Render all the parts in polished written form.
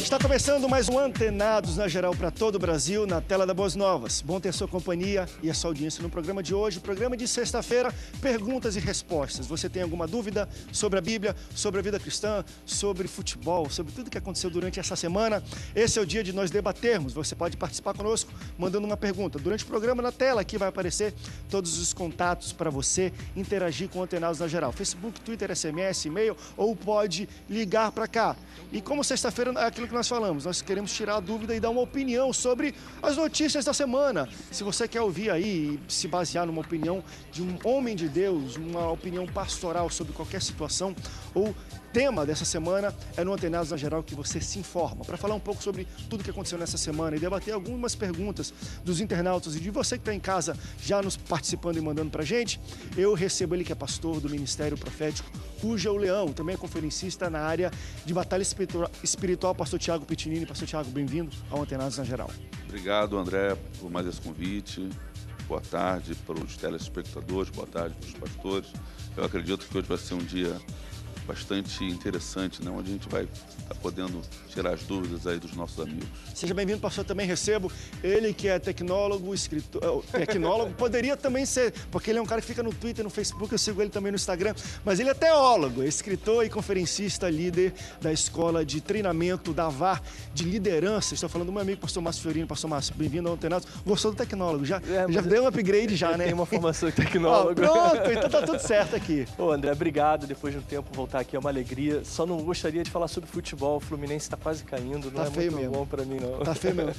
Está começando mais um Antenados na Geral para todo o Brasil, na tela da Boas Novas. Bom ter sua companhia e a sua audiência no programa de hoje, programa de sexta-feira, perguntas e respostas. Você tem alguma dúvida sobre a Bíblia, sobre a vida cristã, sobre futebol, sobre tudo que aconteceu durante essa semana? Esse é o dia de nós debatermos. Você pode participar conosco mandando uma pergunta. Durante o programa, na tela aqui vai aparecer todos os contatos para você interagir com o Antenados na Geral. Facebook, Twitter, SMS, e-mail, ou pode ligar para cá. E como sexta-feira é aquilo que nós falamos, nós queremos tirar a dúvida e dar uma opinião sobre as notícias da semana. Se você quer ouvir aí e se basear numa opinião de um homem de Deus, uma opinião pastoral sobre qualquer situação ou tema dessa semana, é no Antenados na Geral que você se informa. Para falar um pouco sobre tudo que aconteceu nessa semana e debater algumas perguntas dos internautas e de você que está em casa já nos participando e mandando para a gente, eu recebo ele que é pastor do Ministério Profético Ruja o Leão, também é conferencista na área de batalha espiritual, pastor Tiago Pitinini. Pastor Tiago, bem-vindo ao Antenados na Geral. Obrigado, André, por mais esse convite. Boa tarde para os telespectadores, boa tarde para os pastores. Eu acredito que hoje vai ser um dia bastante interessante, né? Onde a gente vai estar podendo tirar as dúvidas aí dos nossos amigos. Seja bem-vindo, pastor. Também recebo ele que é tecnólogo, escritor, tecnólogo, poderia também ser, porque ele é um cara que fica no Twitter, no Facebook, eu sigo ele também no Instagram, mas ele é teólogo, escritor e conferencista, líder da escola de treinamento da VAR de liderança. Estou falando do meu amigo, pastor Márcio Fiorino. Pastor Márcio, bem-vindo ao Antenados. Gostou do tecnólogo? Já deu um upgrade já, né? Tem uma formação de tecnólogo. Pronto, então tá tudo certo aqui. Ô, André, obrigado. Depois de um tempo voltar aqui é uma alegria. Só não gostaria de falar sobre futebol. O Fluminense está quase caindo, não tá é feio muito mesmo. bom para mim, não. Tá feio mesmo.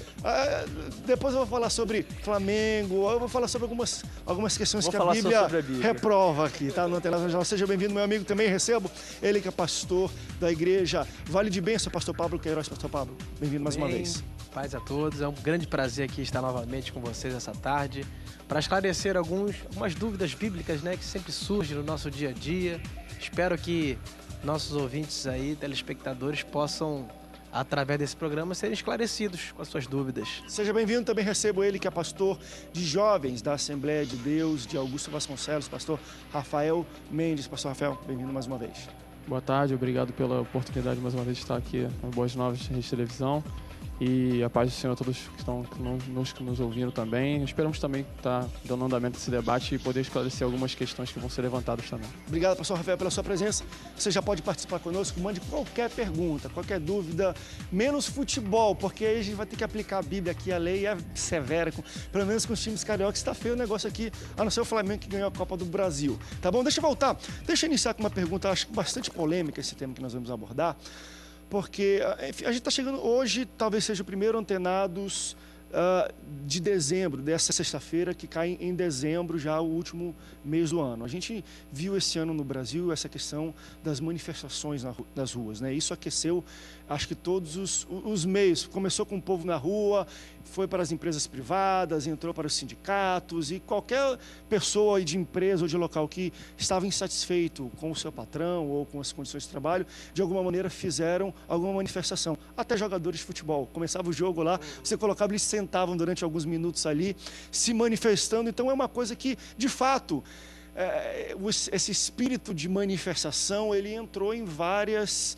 Depois eu vou falar sobre Flamengo, eu vou falar sobre algumas questões que a Bíblia reprova aqui, tá? No Antenados na Geral. Seja bem-vindo, meu amigo. Também recebo ele que é pastor da igreja Vale de Bênção, pastor Pablo Queiroz. Pastor Pablo, bem-vindo mais uma vez. Paz a todos, é um grande prazer aqui estar novamente com vocês essa tarde para esclarecer algumas dúvidas bíblicas, né, que sempre surgem no nosso dia a dia. Espero que nossos ouvintes aí, telespectadores, possam, através desse programa, serem esclarecidos com as suas dúvidas. Seja bem-vindo, também recebo ele que é pastor de jovens da Assembleia de Deus de Augusto Vasconcelos, pastor Rafael Mendes. Pastor Rafael, bem-vindo mais uma vez. Boa tarde, obrigado pela oportunidade mais uma vez de estar aqui na Boas Novas de Rede Televisão. E a paz do Senhor a todos que estão nos ouvindo também. Esperamos também estar dando andamento a esse debate e poder esclarecer algumas questões que vão ser levantadas também. Obrigado, pastor Rafael, pela sua presença. Você já pode participar conosco, mande qualquer pergunta, qualquer dúvida, menos futebol, porque aí a gente vai ter que aplicar a Bíblia aqui, a lei é severa, pelo menos com os times cariocas. Está feio o negócio aqui, a não ser o Flamengo que ganhou a Copa do Brasil. Tá bom? Deixa eu voltar. Deixa eu iniciar com uma pergunta, acho bastante polêmica esse tema que nós vamos abordar. Porque a gente está chegando hoje, talvez seja o primeiro Antenados de dezembro, dessa sexta-feira, que cai em dezembro, já o último mês do ano. A gente viu esse ano no Brasil essa questão das manifestações nas ruas, né? Isso aqueceu, acho que todos os meios. Começou com o povo na rua, foi para as empresas privadas, entrou para os sindicatos e qualquer pessoa de empresa ou de local que estava insatisfeito com o seu patrão ou com as condições de trabalho, de alguma maneira fizeram alguma manifestação. Até jogadores de futebol. Começava o jogo lá, você colocava, eles sentavam durante alguns minutos ali, se manifestando. Então é uma coisa que, de fato, esse espírito de manifestação, ele entrou em vários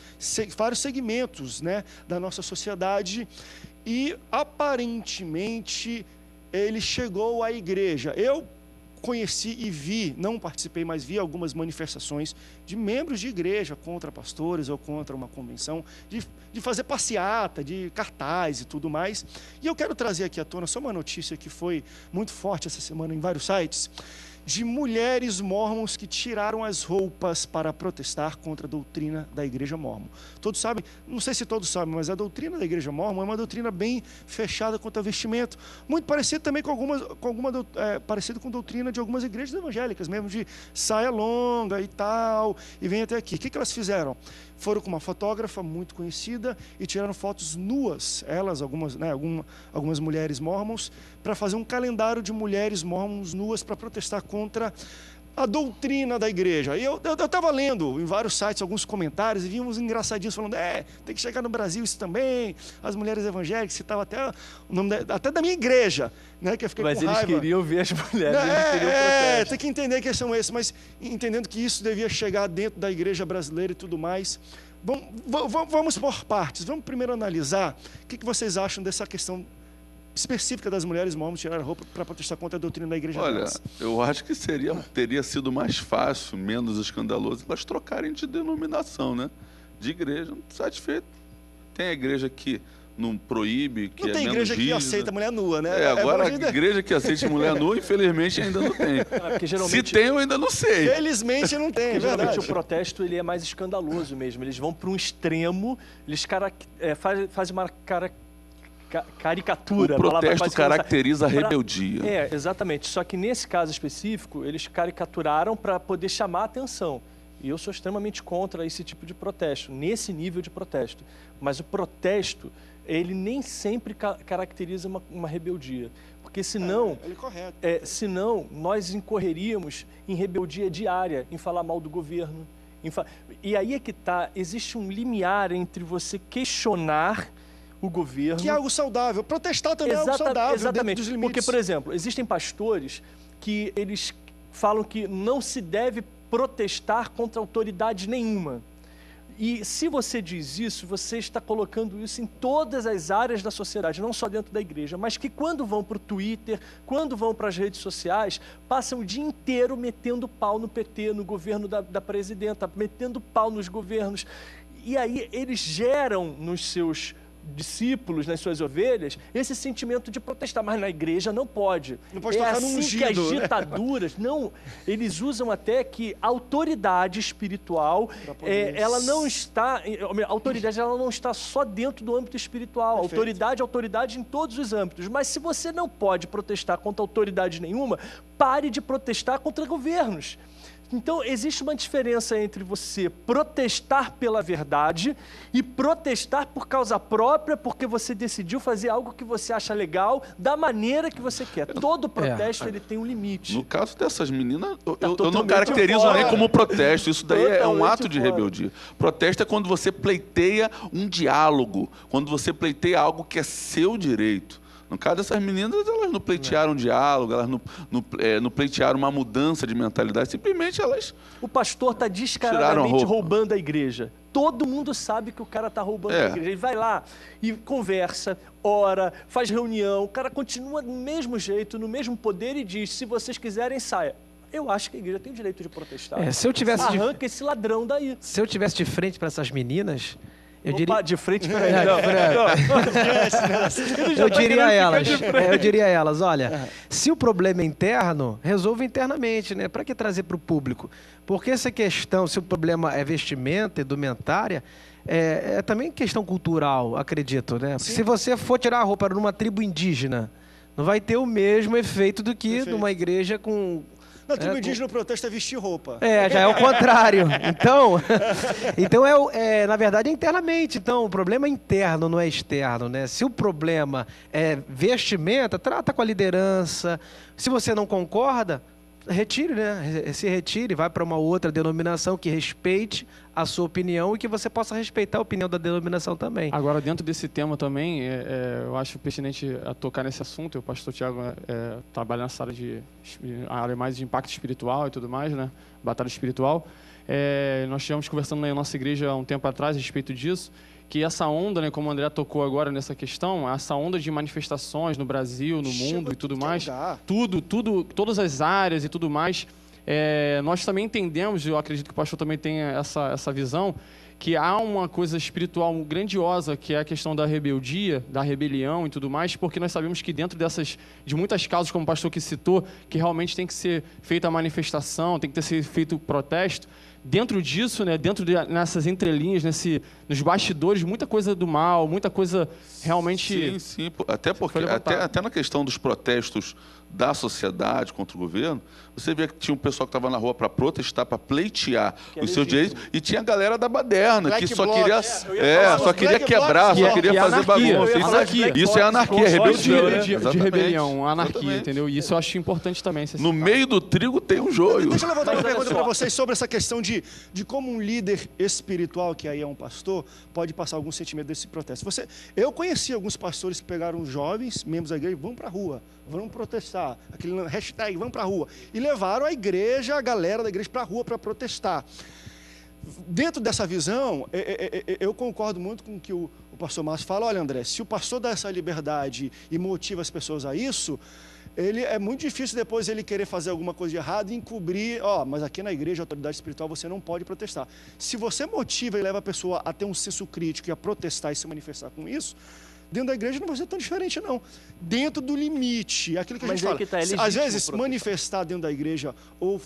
segmentos, né, da nossa sociedade e, aparentemente, ele chegou à igreja. Eu conheci e vi, não participei, mas vi algumas manifestações de membros de igreja contra pastores ou contra uma convenção, de fazer passeata, de cartaz e tudo mais. E eu quero trazer aqui à tona só uma notícia que foi muito forte essa semana em vários sites, de mulheres mórmons que tiraram as roupas para protestar contra a doutrina da igreja mórmon. Todos sabem, não sei se todos sabem, mas a doutrina da igreja mórmon é uma doutrina bem fechada quanto a vestimento, muito parecido também parecido com a doutrina de algumas igrejas evangélicas, mesmo de saia longa e tal, e vem até aqui. O que elas fizeram? Foram com uma fotógrafa muito conhecida e tiraram fotos nuas, elas, algumas mulheres mórmons, para fazer um calendário de mulheres mórmons nuas para protestar contra a doutrina da igreja. E eu estava lendo em vários sites alguns comentários e vi uns engraçadinhos falando, tem que chegar no Brasil isso também, as mulheres evangélicas, citava até o nome até da minha igreja, né, que eu fiquei com raiva. Mas eles queriam ver as mulheres, eles queriam protesto. Tem que entender que são esses, mas entendendo que isso devia chegar dentro da igreja brasileira e tudo mais. Vamos por partes. Vamos primeiro analisar o que vocês acham dessa questão específica das mulheres mormons tirar a roupa para protestar contra a doutrina da igreja. Olha, eu acho que teria sido mais fácil, menos escandaloso, elas trocarem de denominação, né? De igreja, não satisfeito. Tem a igreja que não proíbe, que não tem igreja que aceita mulher nua, né? Agora a igreja que aceita mulher nua, infelizmente, ainda não tem. Porque geralmente, se tem, eu ainda não sei. Felizmente não tem, geralmente o protesto ele é mais escandaloso mesmo. Eles vão para um extremo, eles fazem uma caricatura. O protesto caracteriza a rebeldia. Exatamente. Só que nesse caso específico, eles caricaturaram para poder chamar a atenção. E eu sou extremamente contra esse tipo de protesto, nesse nível de protesto. Mas o protesto, ele nem sempre caracteriza uma rebeldia. Porque senão, senão nós incorreríamos em rebeldia diária, em falar mal do governo. E aí é que está, existe um limiar entre você questionar o governo... Que é algo saudável. Protestar também é algo saudável. Exatamente. Dentro dos limites. Porque, por exemplo, existem pastores que eles falam que não se deve protestar contra autoridade nenhuma. E se você diz isso, você está colocando isso em todas as áreas da sociedade, não só dentro da igreja, mas que quando vão para o Twitter, quando vão para as redes sociais, passam o dia inteiro metendo pau no PT, no governo da presidenta, metendo pau nos governos. E aí eles geram nos seus discípulos, nas suas ovelhas, esse sentimento de protestar, mas na igreja não pode. Não pode tocar num ungido, que as ditaduras, não, eles usam até que a autoridade espiritual, ela não está, a autoridade ela não está só dentro do âmbito espiritual, autoridade em todos os âmbitos, mas se você não pode protestar contra autoridade nenhuma, pare de protestar contra governos. Então, existe uma diferença entre você protestar pela verdade e protestar por causa própria, porque você decidiu fazer algo que você acha legal, da maneira que você quer. Todo protesto ele tem um limite. No caso dessas meninas, eu não caracterizo nem como protesto. Isso daí é um ato de rebeldia. Protesto é quando você pleiteia um diálogo, quando você pleiteia algo que é seu direito. No caso dessas meninas, elas não pleitearam diálogo, elas não pleitearam uma mudança de mentalidade, simplesmente elas... O pastor está descaradamente roubando a igreja. Todo mundo sabe que o cara está roubando a igreja. Ele vai lá e conversa, ora, faz reunião, o cara continua do mesmo jeito, no mesmo poder e diz, se vocês quiserem, saia. Eu acho que a igreja tem o direito de protestar. Se eu tivesse arranca esse ladrão daí. Se eu tivesse de frente para essas meninas... de frente para Eu diria a elas, olha, se o problema é interno, resolva internamente, né? Para que trazer para o público? Porque essa questão, se o problema é vestimenta, indumentária, é também questão cultural, acredito, né? Se você for tirar a roupa numa tribo indígena, não vai ter o mesmo efeito do que numa igreja com... Na tribo indígena, o protesto é vestir roupa. Já é o contrário. Então na verdade, é internamente. Então, o problema é interno, não é externo, né? Se o problema é vestimenta, trata com a liderança. Se você não concorda, retire, né? Se retire, vai para uma outra denominação que respeite a sua opinião e que você possa respeitar a opinião da denominação também. Agora, dentro desse tema também, eu acho pertinente tocar nesse assunto. O pastor Tiago trabalha nessa área mais de impacto espiritual e tudo mais, né? Batalha espiritual. Nós estivemos conversando na nossa igreja há um tempo atrás a respeito disso, que essa onda, né, como o André tocou agora nessa questão, essa onda de manifestações no Brasil, no mundo e tudo mais, todas as áreas e tudo mais, nós também entendemos, eu acredito que o pastor também tenha essa visão, que há uma coisa espiritual grandiosa, que é a questão da rebeldia, da rebelião e tudo mais, porque nós sabemos que dentro de muitas causas, como o pastor que citou, que realmente tem que ser feita a manifestação, tem que ser feito o protesto, dentro disso, né, nessas entrelinhas, nos bastidores, muita coisa do mal, muita coisa realmente... Sim, até porque, até na questão dos protestos da sociedade contra o governo, você vê que tinha um pessoal que estava na rua para protestar, para pleitear os seus direitos, e tinha a galera da baderna, que só queria quebrar, só queria fazer bagunça. Isso é anarquia, rebeldia. De rebelião, anarquia, entendeu? E isso eu acho importante também. No meio do trigo tem um joio. Deixa eu levantar uma pergunta para vocês sobre essa questão de como um líder espiritual, que aí é um pastor, pode passar algum sentimento desse protesto. Eu conheci alguns pastores que pegaram jovens, membros da igreja, vão para a rua, vão protestar, aquele hashtag, vão para a rua, e levaram a igreja, a galera da igreja para a rua para protestar. Dentro dessa visão, eu concordo muito com o que o pastor Márcio fala. Olha, André, se o pastor dá essa liberdade e motiva as pessoas a isso, é muito difícil depois ele querer fazer alguma coisa de errado e encobrir, mas aqui na igreja, a autoridade espiritual, você não pode protestar. Se você motiva e leva a pessoa a ter um senso crítico e a protestar e se manifestar com isso, dentro da igreja não vai ser tão diferente, não. Dentro do limite, aquilo que a gente fala. Que tá, às vezes, manifestar dentro da igreja ou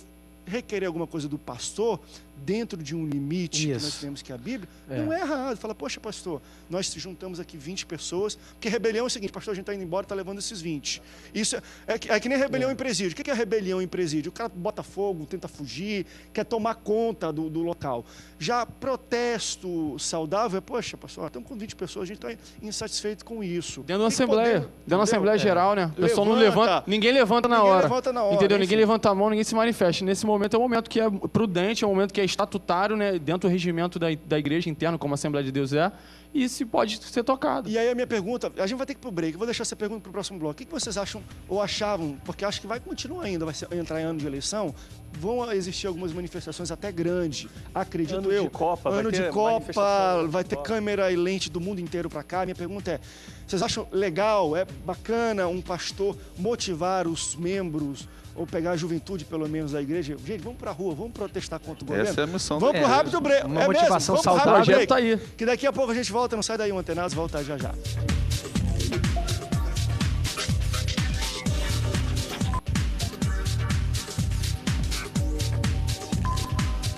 requerer alguma coisa do pastor, dentro de um limite que nós temos, que é a Bíblia, não é errado. Fala, poxa, pastor, nós juntamos aqui 20 pessoas, porque rebelião é o seguinte, pastor, a gente está indo embora, está levando esses 20. Isso é que nem rebelião em presídio. O que é rebelião em presídio? O cara bota fogo, tenta fugir, quer tomar conta do local. Já protesto saudável é, poxa, pastor, estamos com 20 pessoas, a gente está insatisfeito com isso. Dentro da Assembleia, dentro da Assembleia Geral, né? O pessoal não levanta, ninguém levanta na hora. Entendeu? Ninguém levanta a mão, ninguém se manifesta. Nesse momento é um momento que é prudente, é um momento que é estatutário, né, dentro do regimento da igreja interna, como a Assembleia de Deus é, e se pode ser tocado. E aí a minha pergunta, a gente vai ter que ir pro break, eu vou deixar essa pergunta para o próximo bloco. O que vocês acham ou achavam, porque acho que vai continuar ainda, vai entrar em ano de eleição, vão existir algumas manifestações até grandes, acredito ano eu. De Copa, ano de Copa, vai ter câmera e lente do mundo inteiro para cá. Minha pergunta é, vocês acham legal, é bacana um pastor motivar os membros ou pegar a juventude, pelo menos, da igreja? Gente, vamos pra rua, vamos protestar contra o governo. Essa é a missão. Vamos pro rápido break. Uma motivação saudável. O projeto tá aí. Que daqui a pouco a gente volta, não sai daí, o Antenados volta já já.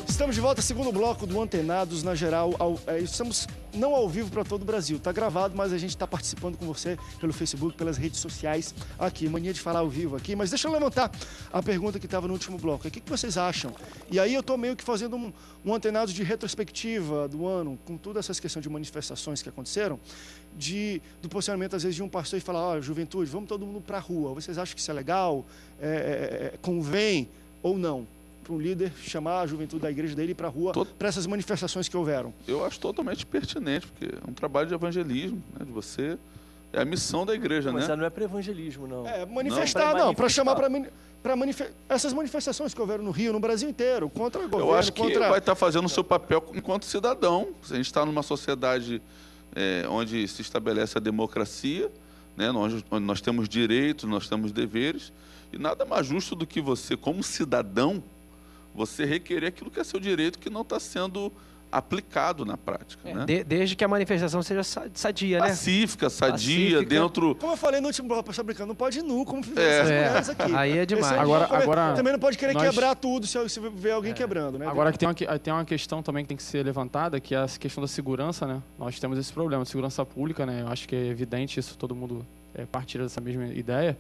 Estamos de volta, segundo bloco do Antenados na geral. Estamos não ao vivo para todo o Brasil, está gravado, mas a gente está participando com você pelo Facebook, pelas redes sociais aqui. Mania de falar ao vivo aqui, mas deixa eu levantar a pergunta que estava no último bloco. O que vocês acham? E aí eu estou meio que fazendo um Antenados de retrospectiva do ano, com todas essas questões de manifestações que aconteceram, do posicionamento, às vezes, de um pastor e falar, juventude, vamos todo mundo para a rua. Vocês acham que isso é legal? Convém ou não? Para um líder chamar a juventude da igreja dele para a rua, para essas manifestações que houveram? Eu acho totalmente pertinente, porque é um trabalho de evangelismo, né, de você... É a missão da igreja, mas né? Mas não é para evangelismo, não. Manifestar, não. Para chamar para essas manifestações que houveram no Rio, no Brasil inteiro, contra o governo. Eu acho que vai estar fazendo o seu papel enquanto cidadão. A gente está numa sociedade onde se estabelece a democracia, né, onde nós temos direitos, nós temos deveres, e nada mais justo do que você, como cidadão, você requerer aquilo que é seu direito, que não está sendo aplicado na prática. Né? Desde que a manifestação seja sadia, né? Pacífica, sadia, dentro... Como eu falei no último bloco, pessoal brincando, não pode ir nu, como fizeram essas mulheres aqui. Aí é demais. Agora, também não pode querer quebrar tudo se ver alguém quebrando, né? Agora que tem uma questão também que tem que ser levantada, que é a questão da segurança, né? Nós temos esse problema de segurança pública, né? Eu acho que é evidente isso, todo mundo partilha dessa mesma ideia.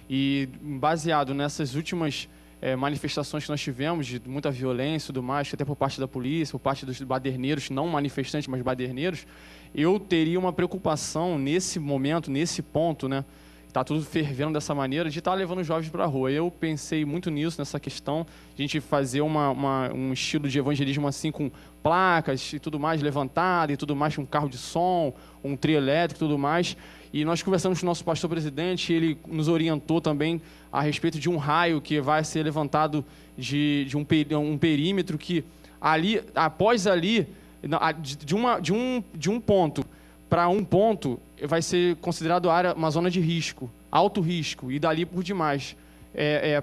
E baseado nessas últimas manifestações que nós tivemos, de muita violência e tudo mais, até por parte da polícia, por parte dos baderneiros, não manifestantes, mas baderneiros, eu teria uma preocupação nesse momento, nesse ponto, né? Está tudo fervendo dessa maneira, de estar levando os jovens para a rua. Eu pensei muito nisso, nessa questão, de a gente fazer um estilo de evangelismo assim, com placas e tudo mais levantado, e tudo mais, com um carro de som, um trio elétrico e tudo mais. E nós conversamos com o nosso pastor presidente, ele nos orientou também a respeito de um raio que vai ser levantado de um perímetro que ali, após ali, de um ponto para um ponto, vai ser considerado uma zona de risco, alto risco, e dali por demais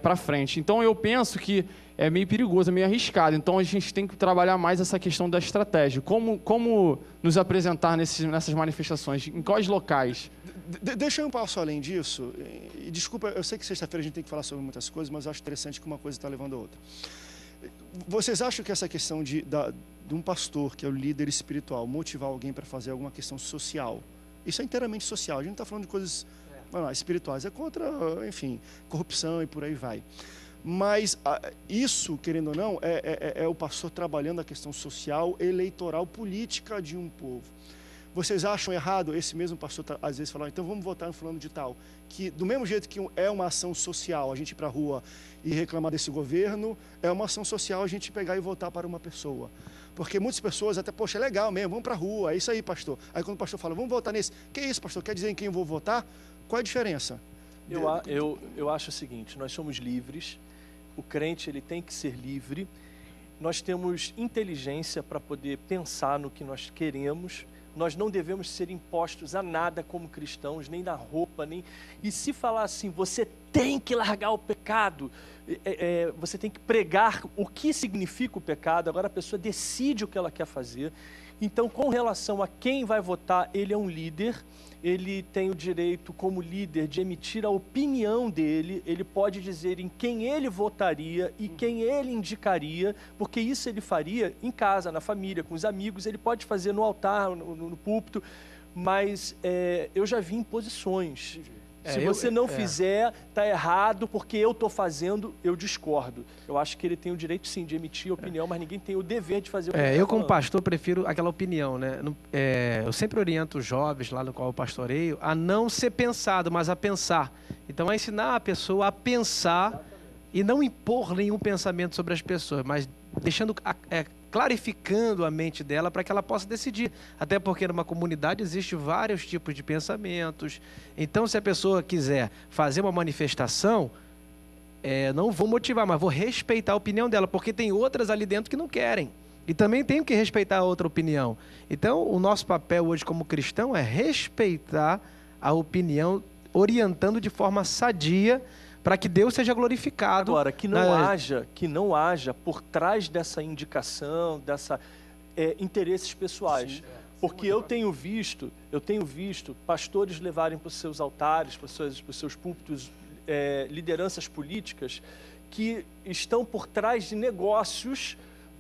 para frente. Então eu penso que é meio perigoso, é meio arriscado. Então a gente tem que trabalhar mais essa questão da estratégia. Como nos apresentar nessas manifestações? Em quais locais? Deixa eu ir um passo além disso. E desculpa, eu sei que sexta-feira a gente tem que falar sobre muitas coisas, mas eu acho interessante que uma coisa está levando a outra. Vocês acham que essa questão de um pastor, que é o líder espiritual, motivar alguém para fazer alguma questão social, isso é inteiramente social, a gente não está falando de coisas espirituais, é contra, enfim, corrupção e por aí vai. Mas isso, querendo ou não, é o pastor trabalhando a questão social, eleitoral, política de um povo. Vocês acham errado esse mesmo pastor, às vezes, falar, então vamos votar no fulano de tal, que do mesmo jeito que é uma ação social, a gente ir para a rua e reclamar desse governo, é uma ação social a gente pegar e votar para uma pessoa. Porque muitas pessoas até, poxa, é legal mesmo, vamos para a rua, é isso aí, pastor. Aí quando o pastor fala, vamos votar nesse, que isso, pastor, quer dizer em quem eu vou votar? Qual é a diferença? Eu acho o seguinte, nós somos livres, o crente ele tem que ser livre, nós temos inteligência para poder pensar no que nós queremos. Nós não devemos ser impostos a nada como cristãos, nem na roupa, nem... E se falar assim, você tem que largar o pecado, você tem que pregar o que significa o pecado, agora a pessoa decide o que ela quer fazer. Então, com relação a quem vai votar, ele é um líder, ele tem o direito, como líder, de emitir a opinião dele, ele pode dizer em quem ele votaria e quem ele indicaria, porque isso ele faria em casa, na família, com os amigos, ele pode fazer no altar, no púlpito, mas eu já vi imposições. Se você não fizer, está errado, porque eu estou fazendo, eu discordo. Eu acho que ele tem o direito, sim, de emitir opinião, mas ninguém tem o dever de fazer o que ele Eu, tá como falando. pastor, prefiro aquela opinião, né? Eu sempre oriento os jovens lá no qual eu pastoreio a não ser pensado, mas a pensar. Então, a ensinar a pessoa a pensar e não impor nenhum pensamento sobre as pessoas, mas deixando clarificando a mente dela para que ela possa decidir. Até porque numa comunidade existem vários tipos de pensamentos. Então, se a pessoa quiser fazer uma manifestação, não vou motivar, mas vou respeitar a opinião dela, porque tem outras ali dentro que não querem. E também tenho que respeitar a outra opinião. Então, o nosso papel hoje como cristão é respeitar a opinião, orientando de forma sadia, para que Deus seja glorificado. Agora, que não haja por trás dessa indicação, interesses pessoais. Sim, porque eu tenho visto pastores levarem para os seus altares, para os seus púlpitos, lideranças políticas que estão por trás de negócios.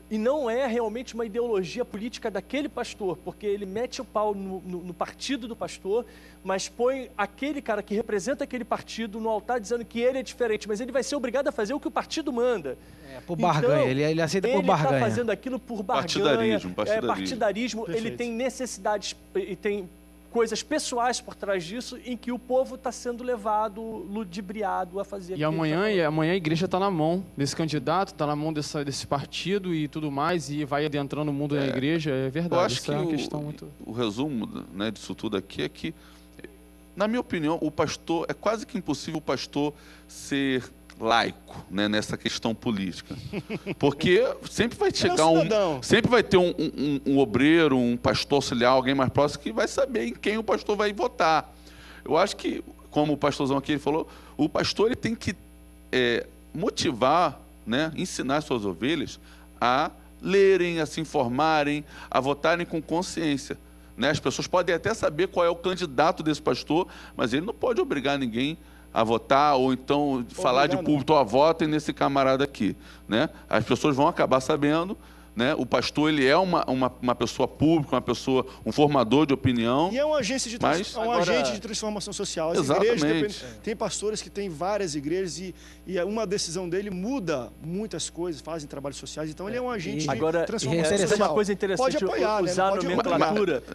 E não é realmente uma ideologia política daquele pastor, porque ele mete o pau no partido do pastor, mas põe aquele cara que representa aquele partido no altar dizendo que ele é diferente, mas ele vai ser obrigado a fazer o que o partido manda. Por barganha, então, ele aceita por barganha. Ele está fazendo aquilo por barganha, partidarismo. Perfeito. Ele tem necessidades e tem coisas pessoais por trás disso, em que o povo está sendo levado, ludibriado a fazer. E amanhã a igreja está na mão desse candidato, está na mão desse partido e tudo mais, e vai adentrando no mundo da igreja, é verdade. Eu acho que é uma questão muito... o resumo, né, disso tudo aqui é que, na minha opinião, o pastor, é quase que impossível o pastor ser laico, né, nessa questão política, porque sempre vai chegar sempre vai ter um obreiro, um pastor auxiliar, alguém mais próximo que vai saber em quem o pastor vai votar. Eu acho que, como o pastorzão aqui ele falou, o pastor ele tem que motivar, né, ensinar suas ovelhas a lerem, a se informarem, a votarem com consciência. Né? As pessoas podem até saber qual é o candidato desse pastor, mas ele não pode obrigar ninguém a votar, ou então falar de púlpito, votem nesse camarada aqui. Né? As pessoas vão acabar sabendo, né? O pastor ele é uma pessoa pública, um formador de opinião. E é uma agência de agente de transformação social. As igrejas, tem pastores que têm várias igrejas e uma decisão dele muda muitas coisas, fazem trabalhos sociais, então ele é um agente de transformação social. Uma coisa interessante, pode apoiar,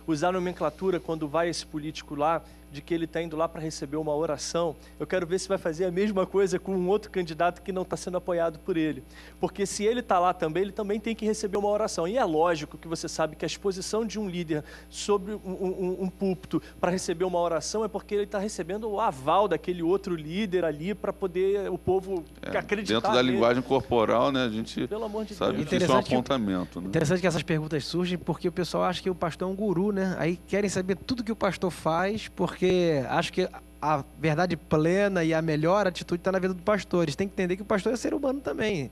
usar nomenclatura quando vai esse político lá, de que ele está indo lá para receber uma oração. Eu quero ver se vai fazer a mesma coisa com um outro candidato que não está sendo apoiado por ele. Porque se ele está lá também, ele também tem que receber uma oração. E é lógico que você sabe que a exposição de um líder sobre um púlpito para receber uma oração é porque ele está recebendo o aval daquele outro líder ali para poder o povo acreditar. Dentro da linguagem corporal, né, a gente Pelo amor de sabe Deus. que isso é um apontamento. Né? Interessante que essas perguntas surgem porque o pessoal acha que o pastor é um guru, né? Aí querem saber tudo que o pastor faz, porque acho que a verdade plena e a melhor atitude está na vida do pastor. Eles têm que entender que o pastor é ser humano também.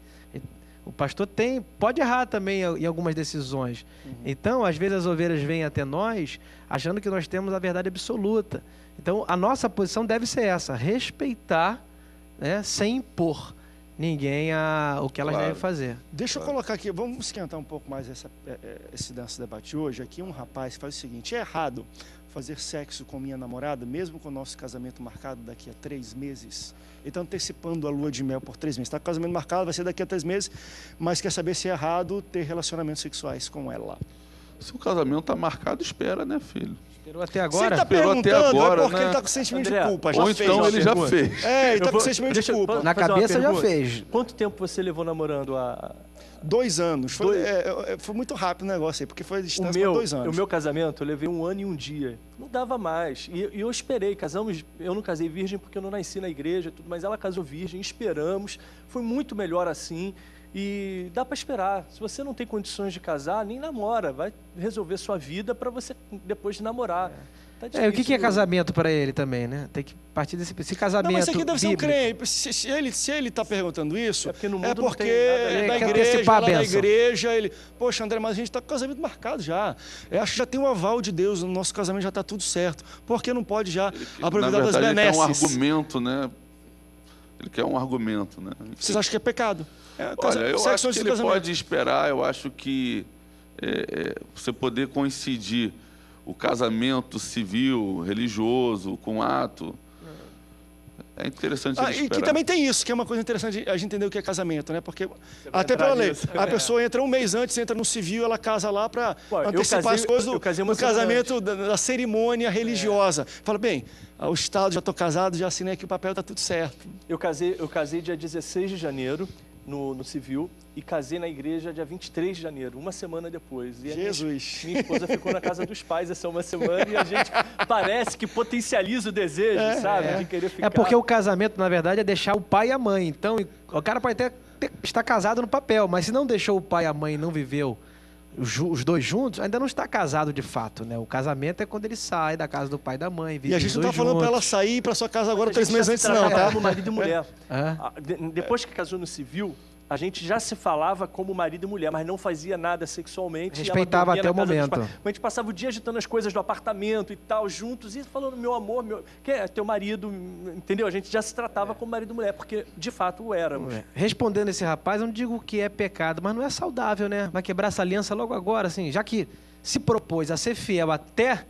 O pastor pode errar também em algumas decisões. Então, às vezes as ovelhas vêm até nós achando que nós temos a verdade absoluta. Então, a nossa posição deve ser essa, respeitar, né, sem impor ninguém o que elas devem fazer. Deixa eu colocar aqui, vamos esquentar um pouco mais esse debate hoje. Aqui um rapaz faz o seguinte: é errado fazer sexo com minha namorada, mesmo com o nosso casamento marcado daqui a 3 meses? Ele está antecipando a lua de mel por 3 meses. Está com o casamento marcado, vai ser daqui a 3 meses, mas quer saber se é errado ter relacionamentos sexuais com ela. Se o casamento está marcado, espera, né, filho? Esperou até agora? Se ele está perguntando, até agora, é porque né? ele está com sentimento de culpa. Ou então ele já fez. Ele está com sentimento de culpa. Na cabeça já fez. Quanto tempo você levou namorando 2 anos. Foi muito rápido o negócio aí, porque foi a distância por 2 anos. O meu casamento, eu levei 1 ano e 1 dia. Não dava mais. E eu esperei. Eu não casei virgem porque eu não nasci na igreja, mas ela casou virgem, esperamos. Foi muito melhor assim. E dá para esperar. Se você não tem condições de casar, nem namora. Vai resolver sua vida para você depois de namorar. Tá o que é casamento para ele também, né? Tem que partir desse casamento. Não, mas isso aqui deve bíblico. ser um crente. Se ele está perguntando isso, porque no mundo é não porque tem nada, da igreja, lá da igreja, ele... Poxa, André, mas a gente está com o casamento marcado já. Eu acho que já tem um aval de Deus, o nosso casamento já está tudo certo. Por que não pode já aproveitar das benesses? Ele quer um argumento, né? Ele quer um argumento, né? Vocês acham que é pecado? Olha, eu acho que ele pode esperar, eu acho que você poder coincidir o casamento civil, religioso, com o ato, é interessante ele esperar. E que também tem isso, que é uma coisa interessante a gente entender o que é casamento, né? Porque até pela lei, a pessoa entra um mês antes, entra no civil, ela casa lá para antecipar as coisas do casamento, da cerimônia religiosa. Fala, bem, o Estado, já estou casado, já assinei aqui o papel, está tudo certo. Eu casei dia 16 de janeiro, no civil, e casei na igreja dia 23 de janeiro, uma semana depois. E Jesus! Minha esposa ficou na casa dos pais essa uma semana e a gente parece que potencializa o desejo, sabe? De querer ficar. É porque o casamento, na verdade, é deixar o pai e a mãe. Então, o cara pode até estar casado no papel, mas se não deixou o pai e a mãe e não viveu os dois juntos, ainda não está casado de fato, né? O casamento é quando ele sai da casa do pai e da mãe. E a gente não está falando para ela sair para sua casa agora 3 meses antes, não, tá? Como marido e mulher. Depois que casou no civil, a gente já se falava como marido e mulher, mas não fazia nada sexualmente. Respeitava até o momento. Mas a gente passava o dia agitando as coisas do apartamento e tal, juntos, e falando, meu amor, quem é teu marido, entendeu? A gente já se tratava como marido e mulher, porque de fato o éramos. Respondendo esse rapaz, eu não digo que é pecado, mas não é saudável, né? Vai quebrar essa aliança logo agora, assim, já que se propôs a ser fiel até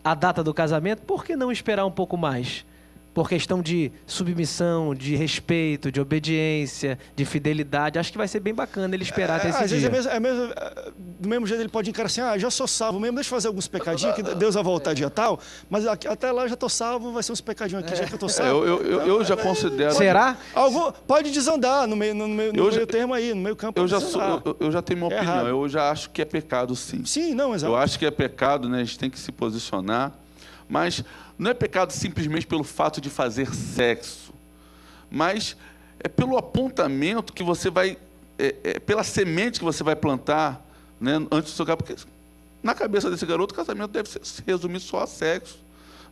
a data do casamento, por que não esperar um pouco mais? Por questão de submissão, de respeito, de obediência, de fidelidade. Acho que vai ser bem bacana ele esperar até esse dia. Às vezes, do mesmo jeito, ele pode encarar assim, já sou salvo mesmo, deixa eu fazer alguns pecadinhos, que Deus vai voltar dia tal, mas até lá já estou salvo, vai ser uns pecadinhos aqui, já que eu estou salvo. Eu já considero... Será? Pode desandar no meio termo aí, no meio campo. Eu já tenho uma opinião, eu já acho que é pecado, sim. Sim, não, exato. Eu acho que é pecado, né? A gente tem que se posicionar, mas não é pecado simplesmente pelo fato de fazer sexo, mas é pelo apontamento que você vai, pela semente que você vai plantar, né, antes do seu casamento. Porque na cabeça desse garoto, o casamento deve se resumir só a sexo.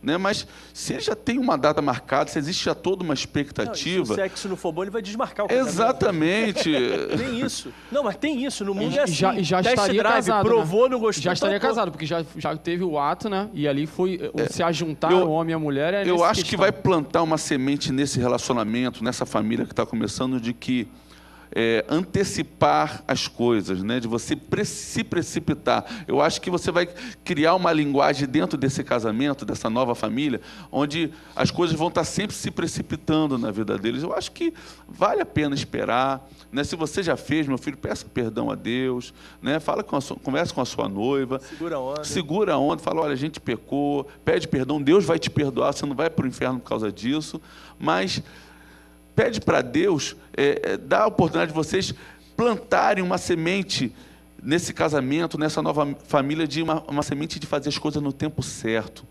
Né? Mas se ele já tem uma data marcada, se existe já toda uma expectativa... Não, se o sexo não for bom, ele vai desmarcar o casamento. Exatamente. Tem isso. Não, mas tem isso. No mundo é assim. E já estaria casado, provou, né? não gostou. Já estaria casado, porque já teve o ato, né? E ali foi se ajuntar o homem e a mulher. Eu acho que vai plantar uma semente nesse relacionamento, nessa família que está começando, de que antecipar as coisas, né? De você se precipitar. Eu acho que você vai criar uma linguagem dentro desse casamento, dessa nova família, onde as coisas vão estar sempre se precipitando na vida deles. Eu acho que vale a pena esperar, né? Se você já fez, meu filho, peça perdão a Deus, né? Conversa com a sua noiva, segura a onda, fala, olha, a gente pecou, pede perdão, Deus vai te perdoar, você não vai para o inferno por causa disso, mas pede para Deus dar a oportunidade de vocês plantarem uma semente nesse casamento, nessa nova família, de uma semente de fazer as coisas no tempo certo.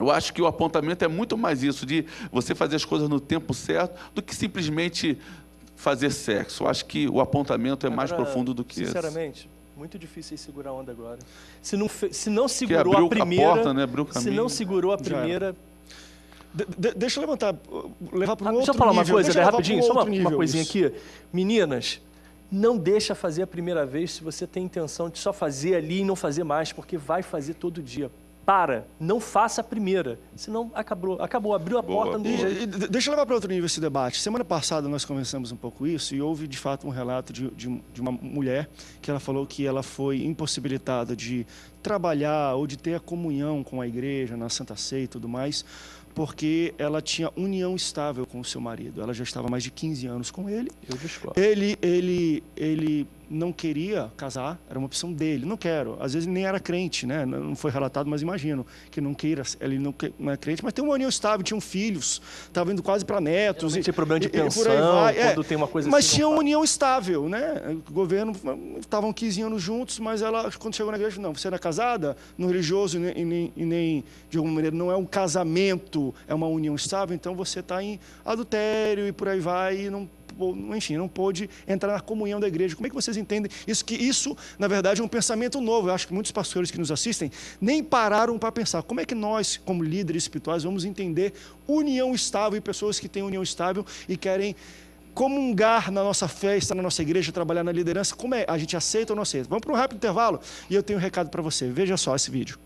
Eu acho que o apontamento é muito mais isso, de você fazer as coisas no tempo certo, do que simplesmente fazer sexo. Eu acho que o apontamento é mais profundo do que sinceramente, muito difícil segurar a onda agora. Se não segurou a primeira, porta, né? Abriu o caminho. Se não segurou a primeira... Deixa eu levar para um outro nível. Deixa eu falar uma coisa, rapidinho, só uma coisinha aqui. Meninas, não deixa fazer a primeira vez se você tem intenção de só fazer ali e não fazer mais, porque vai fazer todo dia. Não faça a primeira, senão acabou, abriu a porta. Deixa eu levar para outro nível esse debate. Semana passada nós conversamos um pouco isso e houve, de fato, um relato de uma mulher que ela falou que ela foi impossibilitada de trabalhar ou de ter a comunhão com a igreja, na Santa Ceia e tudo mais, porque ela tinha união estável com o seu marido. Ela já estava há mais de 15 anos com ele. Eu discordo. Ele não queria casar, era uma opção dele. Não quero. Às vezes nem era crente, né? Não foi relatado, mas imagino que não queira. Ele não é crente, mas tem uma união estável, tinham filhos, estava indo quase para netos. Tinha problema de pensão, quando tem uma coisa mas assim. Mas tinha uma união estável, né? O governo, estavam 15 anos juntos, mas ela, quando chegou na igreja, não, você era casada, no religioso e nem de alguma maneira, não é um casamento, é uma união estável, então você está em adultério e por aí vai, e não enfim, não pôde entrar na comunhão da igreja. Como é que vocês entendem isso? Que isso, na verdade, é um pensamento novo. Eu acho que muitos pastores que nos assistem nem pararam para pensar como é que nós, como líderes espirituais, vamos entender união estável e pessoas que têm união estável e querem comungar na nossa fé, estar na nossa igreja, trabalhar na liderança. Como é? A gente aceita ou não aceita? Vamos para um rápido intervalo e eu tenho um recado para você. Veja só esse vídeo.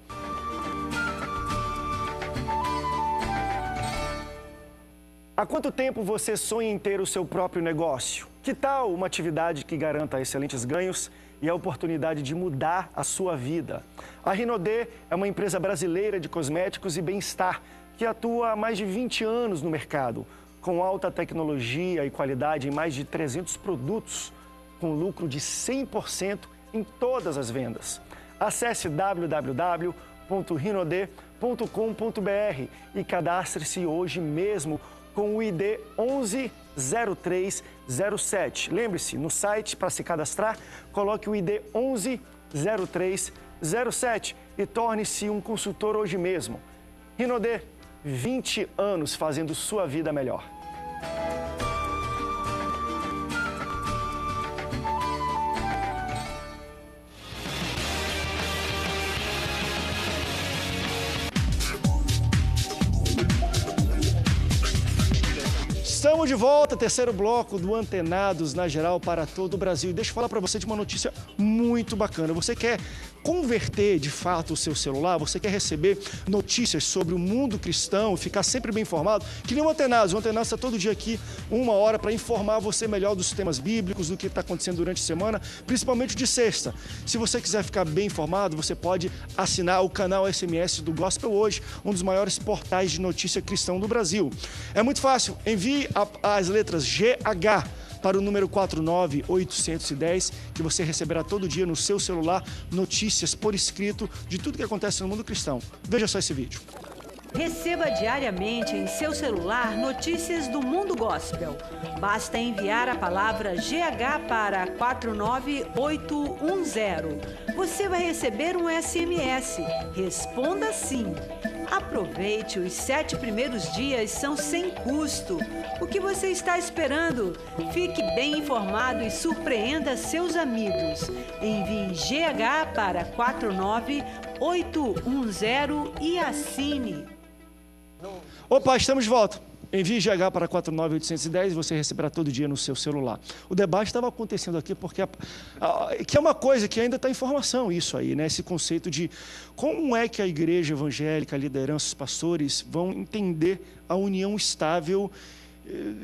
Há quanto tempo você sonha em ter o seu próprio negócio? Que tal uma atividade que garanta excelentes ganhos e a oportunidade de mudar a sua vida? A Rinodê é uma empresa brasileira de cosméticos e bem-estar que atua há mais de 20 anos no mercado, com alta tecnologia e qualidade em mais de 300 produtos, com lucro de 100% em todas as vendas. Acesse www.rinode.com.br e cadastre-se hoje mesmo com o ID 110307. Lembre-se, no site, para se cadastrar, coloque o ID 110307 e torne-se um consultor hoje mesmo. Rinodê, 20 anos fazendo sua vida melhor. Estamos de volta, terceiro bloco do Antenados na Geral para todo o Brasil. E deixa eu falar para você de uma notícia muito bacana. Você quer converter de fato o seu celular? Você quer receber notícias sobre o mundo cristão, ficar sempre bem informado? Que nem o Antenados. O Antenados está todo dia aqui, 1 hora, para informar você melhor dos temas bíblicos, do que está acontecendo durante a semana, principalmente de sexta. Se você quiser ficar bem informado, você pode assinar o canal SMS do Gospel Hoje, um dos maiores portais de notícia cristão do Brasil. É muito fácil. Envie as letras GH para o número 49810, que você receberá todo dia no seu celular notícias por escrito de tudo que acontece no mundo cristão. Veja só esse vídeo. Receba diariamente em seu celular notícias do mundo gospel. Basta enviar a palavra GH para 49810. Você vai receber um SMS. Responda sim. Aproveite, os 7 primeiros dias são sem custo. O que você está esperando? Fique bem informado e surpreenda seus amigos. Envie GH para 49810 e assine. Opa, estamos de volta. Envie GH para 49810 e você receberá todo dia no seu celular. O debate estava acontecendo aqui porque que é uma coisa que ainda está em formação, isso aí, né? Esse conceito de como é que a igreja evangélica, a liderança, os pastores vão entender a união estável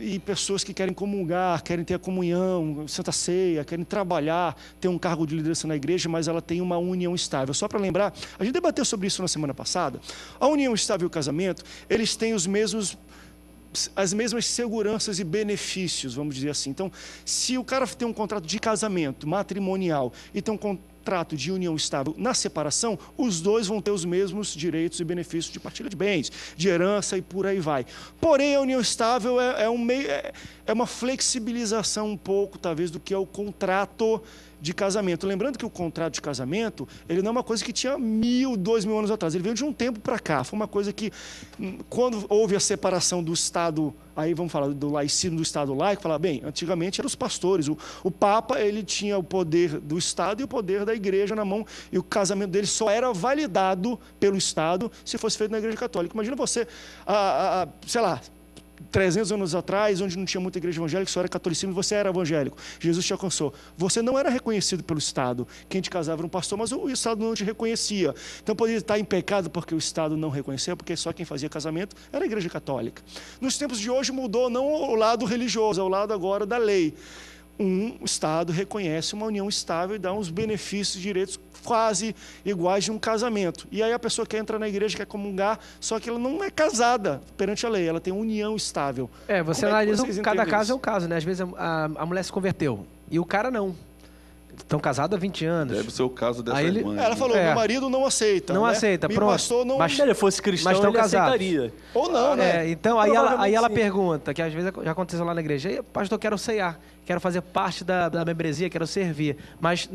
e pessoas que querem comungar, querem ter a comunhão, Santa Ceia, querem trabalhar, ter um cargo de liderança na igreja, mas ela tem uma união estável. Só para lembrar, a gente debateu sobre isso na semana passada. A união estável e o casamento, eles têm as mesmas seguranças e benefícios, vamos dizer assim. Então, se o cara tem um contrato de casamento matrimonial e tem um contrato de união estável na separação, os dois vão ter os mesmos direitos e benefícios de partilha de bens, de herança e por aí vai. Porém, a união estável é uma flexibilização um pouco, talvez, do que é o contrato de casamento. Lembrando que o contrato de casamento, ele não é uma coisa que tinha 2.000 anos atrás. Ele veio de um tempo para cá. Foi uma coisa que, quando houve a separação do Estado, aí vamos falar do laicídio, do Estado laico, falar, bem, antigamente eram os pastores. O Papa, ele tinha o poder do Estado e o poder da igreja na mão, e o casamento dele só era validado pelo Estado se fosse feito na igreja católica. Imagina você, sei lá, 300 anos atrás, onde não tinha muita igreja evangélica, só era catolicismo, você era evangélico. Jesus te alcançou. Você não era reconhecido pelo Estado. Quem te casava era um pastor, mas o Estado não te reconhecia. Então poderia estar em pecado porque o Estado não reconhecia, porque só quem fazia casamento era a igreja católica. Nos tempos de hoje mudou não o lado religioso, é o lado agora da lei. Um Estado reconhece uma união estável e dá uns benefícios e direitos quase iguais de um casamento. E aí a pessoa que entra na igreja, quer comungar, só que ela não é casada perante a lei, ela tem união estável. Você analisa, cada caso é um caso, né? Às vezes a mulher se converteu e o cara não. Estão casados há 20 anos. Deve ser o caso dessa irmã. Ela falou, meu marido não aceita. Não aceita, pronto. Pastor não... Mas se ele fosse cristão, mas ele aceitaria. Ou não, né? Então, aí ela pergunta, que às vezes já aconteceu lá na igreja, pastor, quero ceiar, quero fazer parte da membresia, quero servir, mas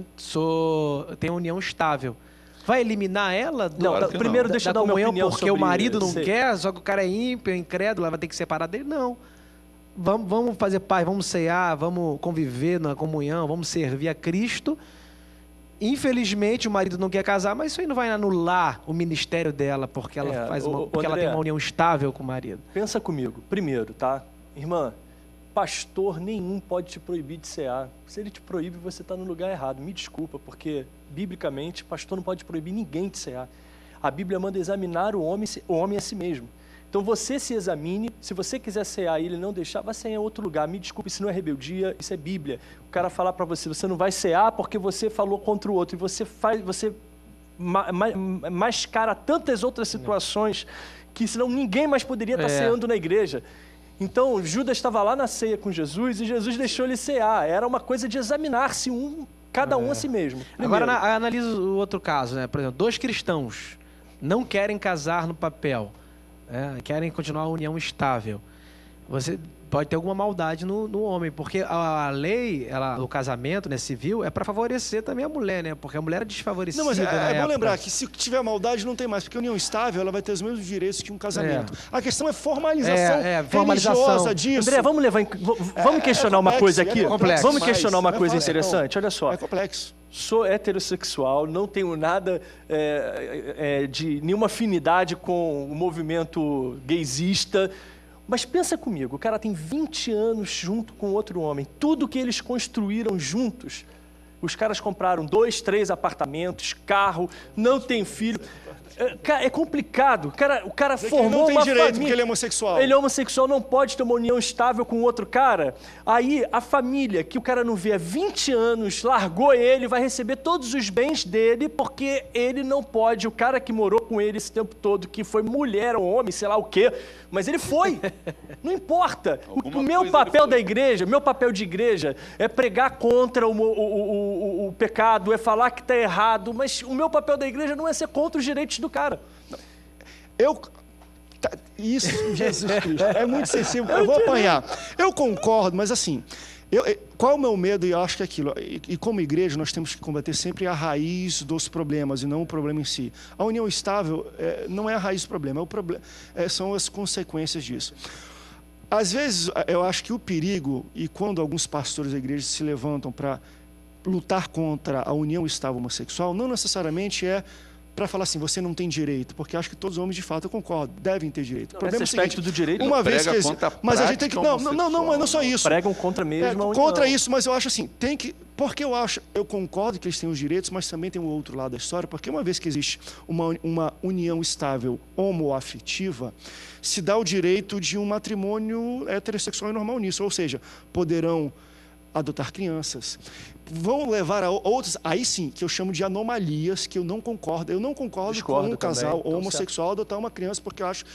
tenho união estável. Vai eliminar ela primeiro deixa eu dar uma opinião porque o marido não quer, só que o cara é ímpio, é incrédulo, ela vai ter que separar dele? Não. vamos fazer paz, vamos cear, vamos conviver na comunhão, vamos servir a Cristo. Infelizmente, o marido não quer casar, mas isso aí não vai anular o ministério dela, porque ela, porque ela tem uma união estável com o marido. Pensa comigo, primeiro, tá? Irmã, pastor nenhum pode te proibir de cear. Se ele te proíbe, você está no lugar errado. Me desculpa, porque, biblicamente, pastor não pode proibir ninguém de cear. A Bíblia manda examinar o homem a si mesmo. Então você se examine, se você quiser cear e ele não deixar, vai cear em outro lugar. Me desculpe, isso não é rebeldia, isso é Bíblia. O cara falar para você, você não vai cear porque você falou contra o outro. E você mascara tantas outras situações que senão ninguém mais poderia estar ceando na igreja. Então Judas estava lá na ceia com Jesus e Jesus deixou ele cear. Era uma coisa de examinar-se cada um a si mesmo. Primeiro. Agora analisa o outro caso, né? Por exemplo, 2 cristãos não querem casar no papel. Querem continuar a união estável. Você pode ter alguma maldade no homem, porque a lei, o casamento, né, civil, é para favorecer também a mulher, né? Porque a mulher é desfavorecida. Não, mas é bom lembrar que se tiver maldade não tem mais, porque a união estável ela vai ter os mesmos direitos que um casamento. A questão é formalização religiosa disso. André, vamos questionar uma coisa aqui? Vamos questionar uma coisa interessante? Olha só. É complexo. Sou heterossexual, não tenho nada de nenhuma afinidade com o movimento gaysista, mas pensa comigo, o cara tem 20 anos junto com outro homem, tudo que eles construíram juntos, os caras compraram 2, 3 apartamentos, carro, não tem filho. É complicado. O cara formou uma família. Ele não tem direito porque ele é homossexual. Ele é homossexual, não pode ter uma união estável com outro cara. Aí a família, que o cara não vê há 20 anos, largou ele, vai receber todos os bens dele porque ele não pode. O cara que morou com ele esse tempo todo, que foi mulher ou homem, sei lá o quê, mas ele foi. Não importa. O meu papel da igreja, meu papel de igreja é pregar contra o pecado, é falar que está errado, mas o meu papel da igreja não é ser contra os direitos do cara. Isso, Jesus Cristo, é muito sensível. Eu vou apanhar. Eu concordo, mas assim, qual é o meu medo? E eu acho que é aquilo. E como igreja, nós temos que combater sempre a raiz dos problemas e não o problema em si. A união estável não é a raiz do problema, são as consequências disso. Às vezes, eu acho que o perigo, e quando alguns pastores da igreja se levantam para lutar contra a união estável homossexual, não necessariamente é para falar assim, você não tem direito, porque acho que todos os homens, de fato, eu concordo, devem ter direito. O problema é o seguinte, do direito, uma vez que mas a gente tem que não é só isso. Pregam contra mesmo. Contra isso, mas eu acho assim, tem que, porque eu concordo que eles têm os direitos, mas também tem o outro lado da história, porque uma vez que existe uma união estável homoafetiva, se dá o direito de um matrimônio heterossexual e normal nisso, ou seja, poderão adotar crianças, vão levar a outros, aí sim, que eu chamo de anomalias, que eu não concordo. Eu não concordo com um casal homossexual adotar uma criança, porque eu acho,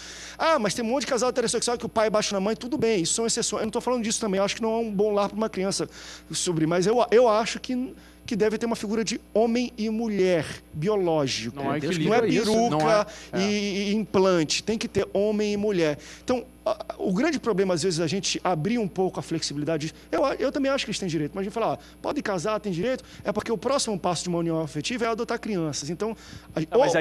mas tem um monte de casal heterossexual que o pai baixa na mãe, tudo bem, isso são exceções. Eu não estou falando disso também, eu acho que não é um bom lar para uma criança sobre, mas eu acho que deve ter uma figura de homem e mulher biológico. Não é peruca e implante. Tem que ter homem e mulher. Então, o grande problema, às vezes, é a gente abrir um pouco a flexibilidade. Eu também acho que eles têm direito, mas a gente fala, pode casar, tem direito, é porque o próximo passo de uma união afetiva é adotar crianças. Então,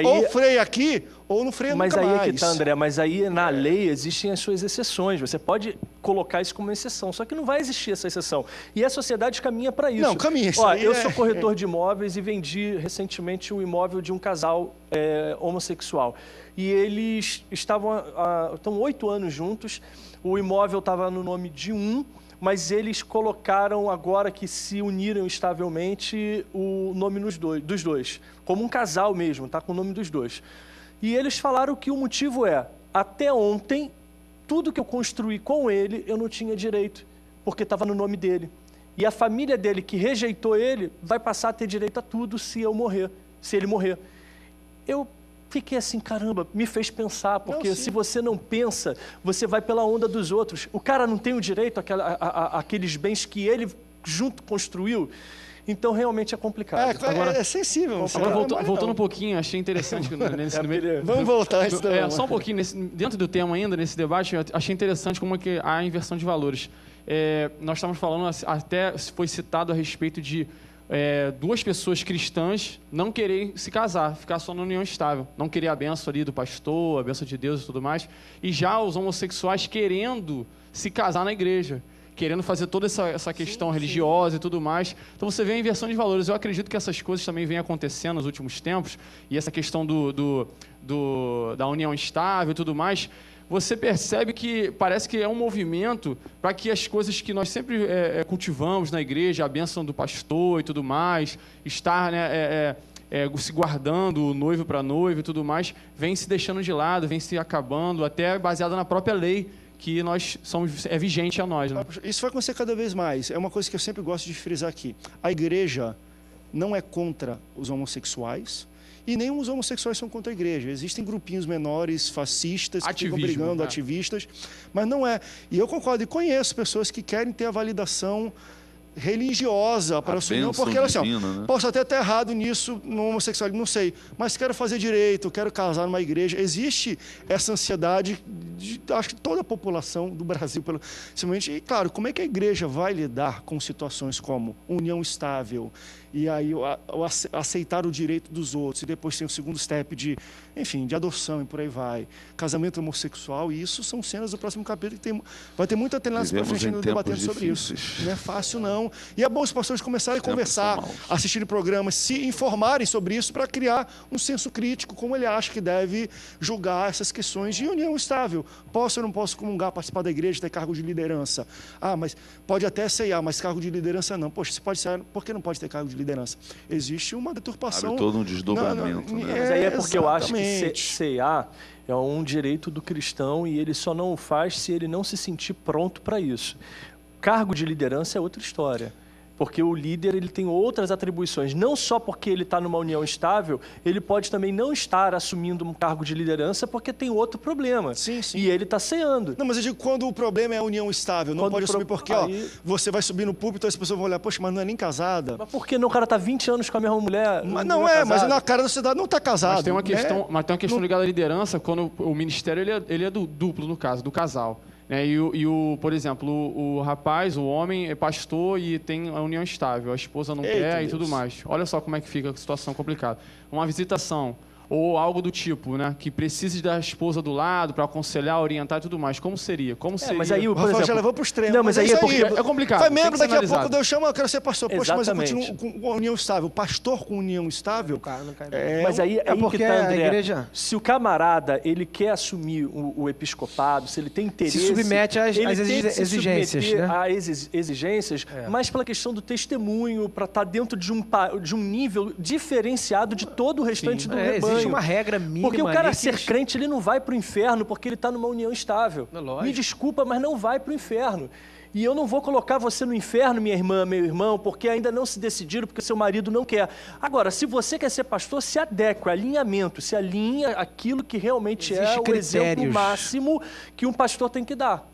ou freia aqui, ou não freia nunca mais. Mas aí é que tá, André, mas aí na lei existem as suas exceções. Você pode colocar isso como exceção, só que não vai existir essa exceção. E a sociedade caminha para isso. Não, caminha. Eu sou corretor de imóveis e vendi recentemente um imóvel de um casal homossexual. E eles estão 8 anos juntos, o imóvel estava no nome de um, mas eles colocaram, agora que se uniram estavelmente, o nome dos dois, como um casal mesmo, tá com o nome dos dois. E eles falaram que o motivo até ontem, tudo que eu construí com ele, eu não tinha direito, porque estava no nome dele. E a família dele, que rejeitou ele, vai passar a ter direito a tudo se ele morrer. Eu fiquei assim, caramba, me fez pensar, porque se você não pensa, você vai pela onda dos outros. O cara não tem o direito àqueles bens que ele junto construiu. Então, realmente é complicado. É sensível. Agora, voltando um pouquinho, achei interessante nesse meio. Vamos voltar. Só um pouquinho, dentro do tema ainda, nesse debate, eu achei interessante como é que há a inversão de valores. Nós estamos falando, até foi citado a respeito de duas pessoas cristãs não quererem se casar, ficar só na união estável, não querer a bênção ali do pastor, a bênção de Deus e tudo mais, e já os homossexuais querendo se casar na igreja, querendo fazer toda essa questão religiosa e tudo mais. Então você vê a inversão de valores. Eu acredito que essas coisas também vêm acontecendo nos últimos tempos, e essa questão da união estável e tudo mais, você percebe que parece que é um movimento para que as coisas que nós sempre cultivamos na igreja, a bênção do pastor e tudo mais, estar se guardando o noivo para noiva e tudo mais, vem se deixando de lado, vem se acabando, até baseada na própria lei que é vigente a nós. Né? Isso vai acontecer cada vez mais. É uma coisa que eu sempre gosto de frisar aqui. A igreja não é contra os homossexuais, e nem os homossexuais são contra a igreja. Existem grupinhos menores, fascistas, que ficam brigando, ativistas, mas não é. E eu concordo, e conheço pessoas que querem ter a validação religiosa para assumir, porque elas assim, posso até estar errado nisso, no homossexual, não sei, mas quero fazer direito, quero casar numa igreja. Existe essa ansiedade de, acho que toda a população do Brasil, principalmente, e claro, como é que a igreja vai lidar com situações como união estável, e aí aceitar o direito dos outros, e depois tem o segundo step de adoção e por aí vai, casamento homossexual, e isso são cenas do próximo capítulo que vai ter muita tendência para frente ainda debatendo sobre isso. Não é fácil não. E é bom os pastores começarem a conversar, assistirem programas, se informarem sobre isso para criar um senso crítico, como ele acha que deve julgar essas questões de união estável. Posso ou não posso comungar, participar da igreja, ter cargo de liderança? Mas pode até ceiar, mas cargo de liderança não. Poxa, se pode ceiar, por que não pode ter cargo de liderança? Existe uma deturpação. Abre todo um desdobramento. Mas aí é porque eu acho que ceiar é um direito do cristão e ele só não o faz se ele não se sentir pronto para isso. Cargo de liderança é outra história. Porque o líder ele tem outras atribuições. Não só porque ele está numa união estável, ele pode também não estar assumindo um cargo de liderança porque tem outro problema. Sim, sim. E ele está ceando. Não, mas eu digo quando o problema é a união estável. Não pode assumir porque você vai subir no púlpito e as pessoas vão olhar, poxa, mas não é nem casada. Mas por que não? O cara está 20 anos com a mesma mulher. Mas não é, mas na cara da sociedade não está casado. Mas tem uma questão, ligada à liderança, quando o ministério ele é duplo, no caso, do casal. Por exemplo, o rapaz, o homem é pastor e tem a união estável, a esposa não quer e tudo mais. Olha só como é que fica a situação complicada. Uma visitação ou algo do tipo, né, que precise da esposa do lado para aconselhar, orientar e tudo mais. Como seria? Mas aí, por exemplo, já levou para o extremo. Não, mas aí é complicado. Vai membro, daqui a pouco Deus chama, eu quero ser pastor. Poxa, mas eu continuo com união estável. Pastor com união estável? Não cai mas aí porque que tá, André, a igreja... Se o camarada, ele quer assumir o episcopado, se ele tem interesse... Se submete às exigências, né? Às exigências, mas pela questão do testemunho, para estar dentro de um nível diferenciado de todo o restante do rebanho. Existe uma regra mínima. Porque o cara ser crente, ele não vai para o inferno porque ele está numa união estável. Me desculpa, mas não vai para o inferno. E eu não vou colocar você no inferno, minha irmã, meu irmão, porque ainda não se decidiram, porque seu marido não quer. Agora, se você quer ser pastor, se adequa, alinhamento, se alinha aquilo que realmente o exemplo máximo que um pastor tem que dar.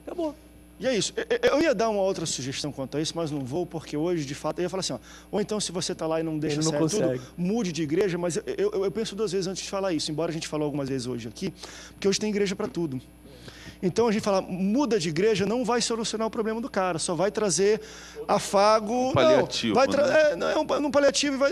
Acabou. E é isso. Eu ia dar uma outra sugestão quanto a isso, mas não vou, porque hoje, de fato, eu ia falar assim, ou então se você está lá e não deixa sair tudo, mude de igreja, mas eu penso duas vezes antes de falar isso, embora a gente falou algumas vezes hoje aqui, porque hoje tem igreja para tudo. Então a gente fala, muda de igreja, não vai solucionar o problema do cara, só vai trazer afago. Paliativo. Um paliativo.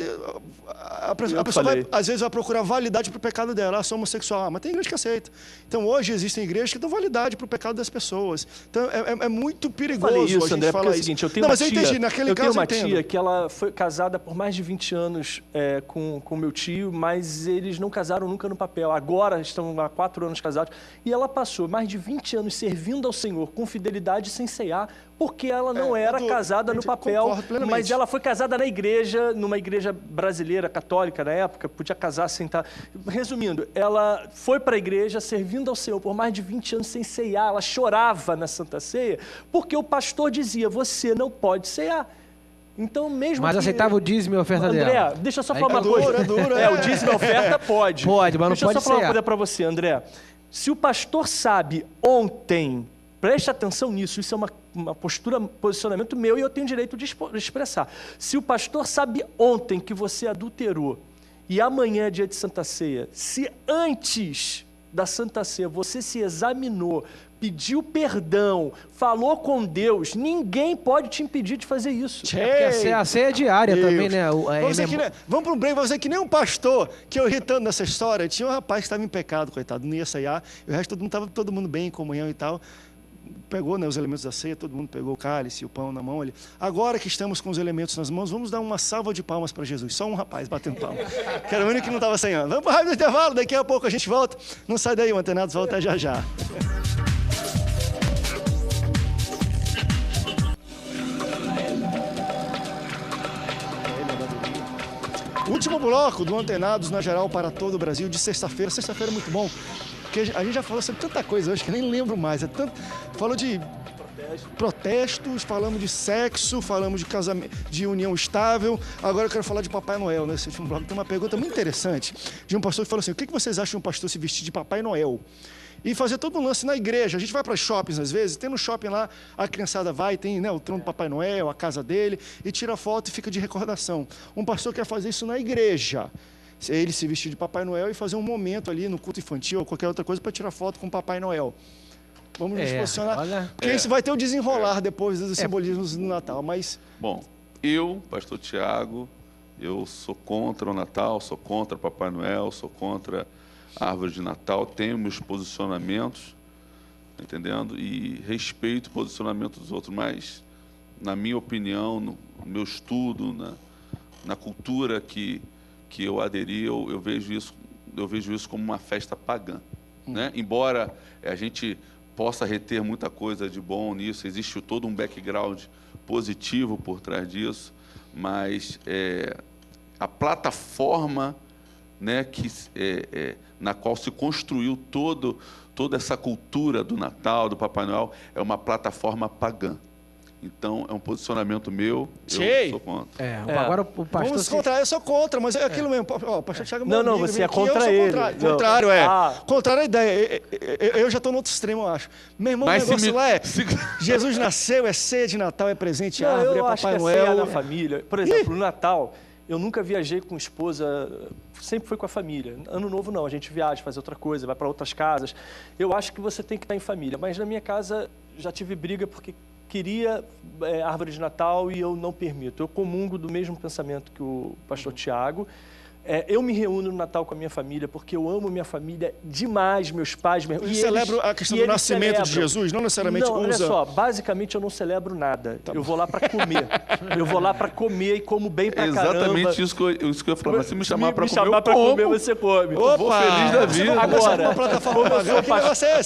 A pessoa às vezes vai procurar validade para o pecado dela. Sou homossexual, mas tem igreja que aceita. Então hoje existem igrejas que dão validade para o pecado das pessoas. Então é muito perigoso isso, a gente André, falar isso. É o seguinte, eu tenho uma tia, entendi, naquele caso eu tenho uma tia que ela foi casada por mais de 20 anos com meu tio, mas eles não casaram nunca no papel. Agora estão há 4 anos casados. E ela passou mais de 20 anos servindo ao Senhor com fidelidade sem ceiar, porque ela não era casada no papel, mas ela foi casada na igreja, numa igreja brasileira, católica na época, podia casar sem estar... Resumindo, ela foi para a igreja servindo ao Senhor por mais de 20 anos sem ceiar, ela chorava na Santa Ceia, porque o pastor dizia, você não pode ceiar. Então, mesmo mas aceitava o dízimo e a oferta dela. André, deixa eu só falar uma coisa. O dízimo e a oferta pode. Pode, mas não pode ceiar. Deixa eu só falar uma coisa para você, André. Se o pastor sabe ontem, preste atenção nisso, isso é uma postura, posicionamento meu e eu tenho direito de expressar. Se o pastor sabe ontem que você adulterou e amanhã é dia de Santa Ceia, se antes da Santa Ceia você se examinou pediu perdão, falou com Deus, ninguém pode te impedir de fazer isso. Porque a ceia é diária também, né? Vamos para um break, você que nem um pastor, que eu ri tanto nessa história. Tinha um rapaz que estava em pecado, coitado, não ia ceiar, e o resto todo mundo bem, em comunhão e tal. Pegou, né, os elementos da ceia, todo mundo pegou o cálice, o pão na mão. Agora que estamos com os elementos nas mãos, vamos dar uma salva de palmas para Jesus. Só um rapaz batendo palma, que era o único que não estava ceiando. Vamos para o rádio do intervalo, daqui a pouco a gente volta. Não sai daí, o Antenados volta já já. Último bloco do Antenados na geral para todo o Brasil de sexta-feira. Sexta-feira é muito bom, porque a gente já falou sobre tanta coisa hoje que nem lembro mais. Falou de protestos, falamos de sexo, falamos de casamento, de união estável. Agora eu quero falar de Papai Noel. Nesse último bloco tem uma pergunta muito interessante de um pastor que falou assim: o que vocês acham de um pastor se vestir de Papai Noel? E fazer todo um lance na igreja. A gente vai para shoppings às vezes, tem no shopping lá, a criançada vai, tem, né, o trono do Papai Noel, a casa dele, e tira foto e fica de recordação. Um pastor quer fazer isso na igreja. Ele se vestir de Papai Noel e fazer um momento ali no culto infantil ou qualquer outra coisa para tirar foto com o Papai Noel. Vamos nos posicionar, porque isso vai ter o desenrolar depois dos simbolismos do Natal, mas... Bom, eu, pastor Tiago, eu sou contra o Natal, sou contra o Papai Noel, sou contra a árvore de Natal, tenho meus posicionamentos, entendendo? E respeito o posicionamento dos outros, mas, na minha opinião, no meu estudo, na cultura que eu aderi, eu vejo isso como uma festa pagã, né? Embora a gente possa reter muita coisa de bom nisso, existe todo um background positivo por trás disso, mas a plataforma, né, na qual se construiu toda essa cultura do Natal, do Papai Noel, é uma plataforma pagã. Então, é um posicionamento meu, eu sou contra. Agora o pastor... Vamos contra, eu sou contra, mas é aquilo mesmo. Ó, o pastor Thiago... Não, você é contra ele. Contrário, contrário à ideia. Eu já estou no outro extremo, eu acho. Meu irmão, o negócio lá Jesus nasceu, é ceia de Natal, é presente, árvore, é Papai Noel. Eu acho que é ceia da família. Por exemplo, no Natal, eu nunca viajei com esposa, sempre foi com a família. Ano Novo não, a gente viaja, faz outra coisa, vai para outras casas. Eu acho que você tem que estar em família, mas na minha casa já tive briga porque queria árvore de Natal e eu não permito. Eu comungo do mesmo pensamento que o pastor Tiago. Eu me reúno no Natal com a minha família porque eu amo minha família demais, meus pais. Você celebra a questão do nascimento de Jesus? Não necessariamente usa... Não, olha só, basicamente eu não celebro nada. Eu vou lá para comer. Eu vou lá para comer e como bem pra caramba. Exatamente isso que eu ia falar. Mas se me chamar para comer, você come. Eu vou feliz da vida. Agora,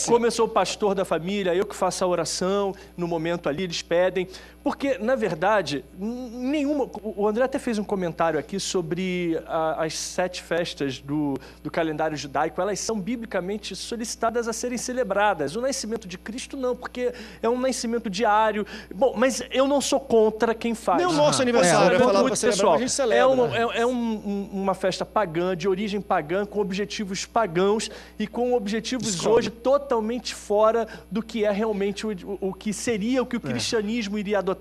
como eu sou o pastor da família, eu que faço a oração, no momento ali eles pedem. Porque, na verdade, o André até fez um comentário aqui sobre as 7 festas do calendário judaico. Elas são biblicamente solicitadas a serem celebradas. O nascimento de Cristo não, porque é um nascimento diário. Bom, mas eu não sou contra quem faz. Nem o nosso aniversário é falado para celebrar, a gente celebra. É uma festa pagã, de origem pagã, com objetivos pagãos e com objetivos hoje totalmente fora do que é realmente o que seria o que o cristianismo iria adotar.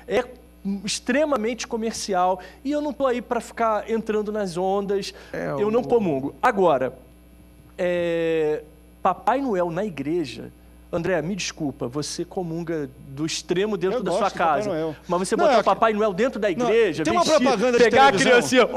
É extremamente comercial e eu não estou aí para ficar entrando nas ondas, eu não comungo. Agora, Papai Noel na igreja, André, me desculpa, você comunga do extremo dentro da sua casa, mas você botar o Papai Noel dentro da igreja, tem uma propaganda de pegar televisão. A criancinha,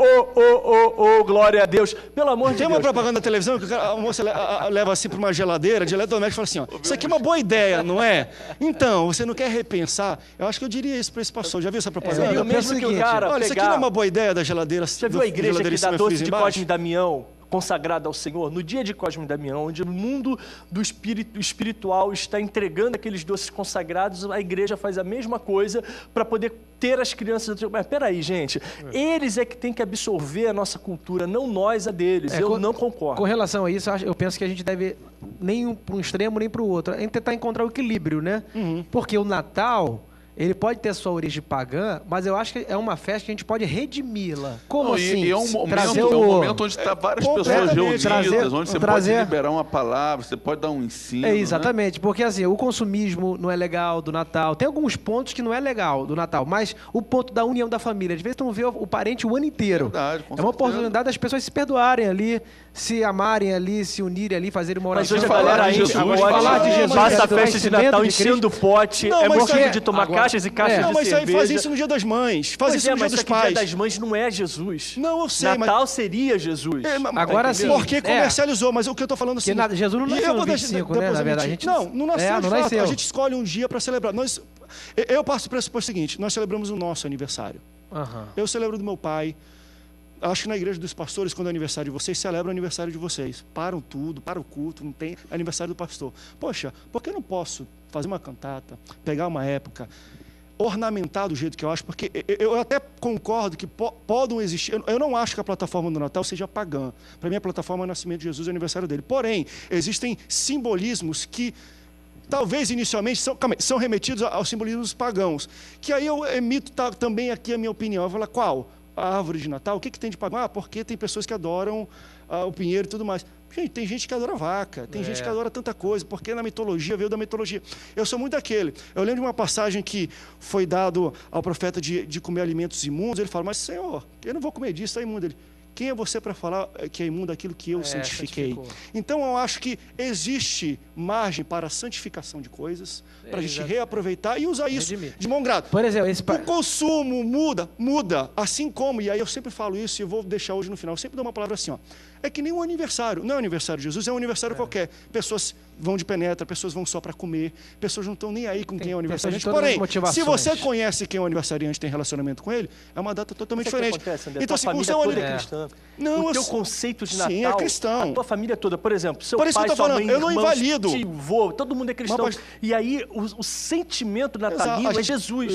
glória a Deus, pelo amor de Deus. Tem uma propaganda da televisão que a moça leva assim para uma geladeira, de eletrodoméstico, e fala assim, ó, isso aqui é uma boa ideia, não é? Então, você não quer repensar? Eu acho que eu diria isso para esse pastor, já viu essa propaganda? Seria o mesmo que o cara olha, isso aqui não é uma boa ideia da geladeira. Já viu a igreja que dá doce de Cosme e Damião? Consagrada ao Senhor, no dia de Cosme e Damião, onde o mundo do espiritual está entregando aqueles doces consagrados, a igreja faz a mesma coisa para poder ter as crianças... Mas peraí, gente, eles é que tem que absorver a nossa cultura, não nós a deles. Eu não concordo. Com relação a isso, eu penso que a gente deve nem para um extremo nem para o outro. É tentar encontrar o equilíbrio, né? Porque o Natal... ele pode ter sua origem pagã, mas eu acho que é uma festa que a gente pode redimi-la. Como Não, assim? E é um momento onde está várias pessoas reunidas, onde você pode liberar uma palavra, você pode dar um ensino. Exatamente, porque assim, o consumismo não é legal do Natal. Tem alguns pontos que não é legal do Natal, mas o ponto da união da família. Às vezes tu não vê o parente o ano inteiro. Verdade, é uma oportunidade das pessoas se perdoarem ali, se amarem ali, se unirem ali, fazerem uma oração. Mas hoje a galera aí falar de Jesus, passa a festa de Natal enchendo o pote, Não, mas motivo de tomar caixas e caixas de Não, mas isso aí cerveja. faz isso no Dia das Mães, faz isso no Dia dos Pais. Dia das Mães não é Jesus. Não, eu sei, Natal seria Jesus. Agora sim. Porque comercializou, mas o que eu tô falando assim... Jesus não nasceu no 25, né, na verdade. Não nasceu de fato. A gente escolhe um dia para celebrar. Eu passo o pressuposto seguinte, nós celebramos o nosso aniversário. Eu celebro do meu pai. Acho que na igreja dos pastores, quando é aniversário de vocês, celebram o aniversário de vocês. Param tudo, para o culto, não tem aniversário do pastor. Poxa, por que eu não posso fazer uma cantata, pegar uma época, ornamentar do jeito que eu acho? Porque eu até concordo que podem existir... Eu não acho que a plataforma do Natal seja pagã. Para mim, a plataforma é o nascimento de Jesus e o aniversário dele. Porém, existem simbolismos que... talvez inicialmente são remetidos aos simbolismos pagãos. Que aí eu emito também aqui a minha opinião. Eu vou falar, qual? A árvore de Natal? O que tem de pagão? Porque tem pessoas que adoram o pinheiro e tudo mais. Gente, tem gente que adora vaca, tem gente que adora tanta coisa, porque na mitologia, veio da mitologia. Eu sou muito daquele. Eu lembro de uma passagem que foi dado ao profeta de comer alimentos imundos. Ele fala, mas Senhor, eu não vou comer disso, é imundo. Ele, quem é você para falar que é imundo aquilo que eu santifiquei? Então, eu acho que existe margem para a santificação de coisas, para a gente reaproveitar e usar isso de bom grado. Por exemplo, o consumo muda, assim como, e aí eu sempre falo isso e eu vou deixar hoje no final, eu sempre dou uma palavra assim, ó. É que nem um aniversário, não é um aniversário de Jesus, é um aniversário qualquer. Pessoas vão de penetra, pessoas vão só para comer, pessoas não estão nem aí com quem é o aniversariante. Porém, se você conhece quem é o aniversariante e tem relacionamento com ele, é uma data totalmente diferente. Acontece, André? Então, assim, o seu cristã. Não, o teu conceito de Natal, é cristão. A tua família toda, por exemplo, seu pai, sua mãe, eu não invalido. tio, vô, todo mundo é cristão. E aí, o sentimento natalino é Jesus.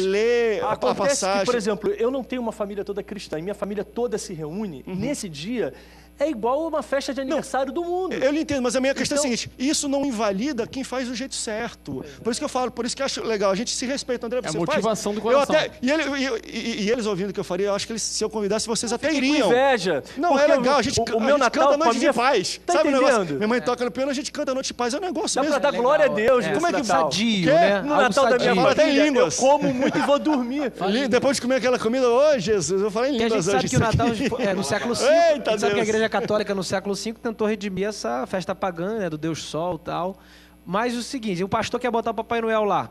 Acontece que, por exemplo, eu não tenho uma família toda cristã, e minha família toda se reúne nesse dia. É igual uma festa de aniversário do mundo. Eu entendo, mas a minha questão é a seguinte, isso não invalida quem faz do jeito certo. Por isso que eu falo, por isso que eu acho legal, a gente se respeita, André, você a motivação faz. do coração. E eles ouvindo o que eu faria, eu acho que se eu convidasse, vocês até iriam. Com inveja. Não, é legal, a gente meu Natal canta a Noite de Paz. Tá sabe o negócio? Minha mãe toca no piano, a gente canta a Noite de Paz, é um negócio mesmo. Dá pra dar glória a Deus. Como é que sadio, né? No Natal da minha família, eu como muito e vou dormir. Depois de comer aquela comida, ô Jesus, eu falei em línguas hoje. A gente sabe que o Natal, no século V, a gente sabe que a Igreja Católica no século V tentou redimir essa festa pagã, né, do Deus Sol e tal. Mas o seguinte, o pastor quer botar o Papai Noel lá.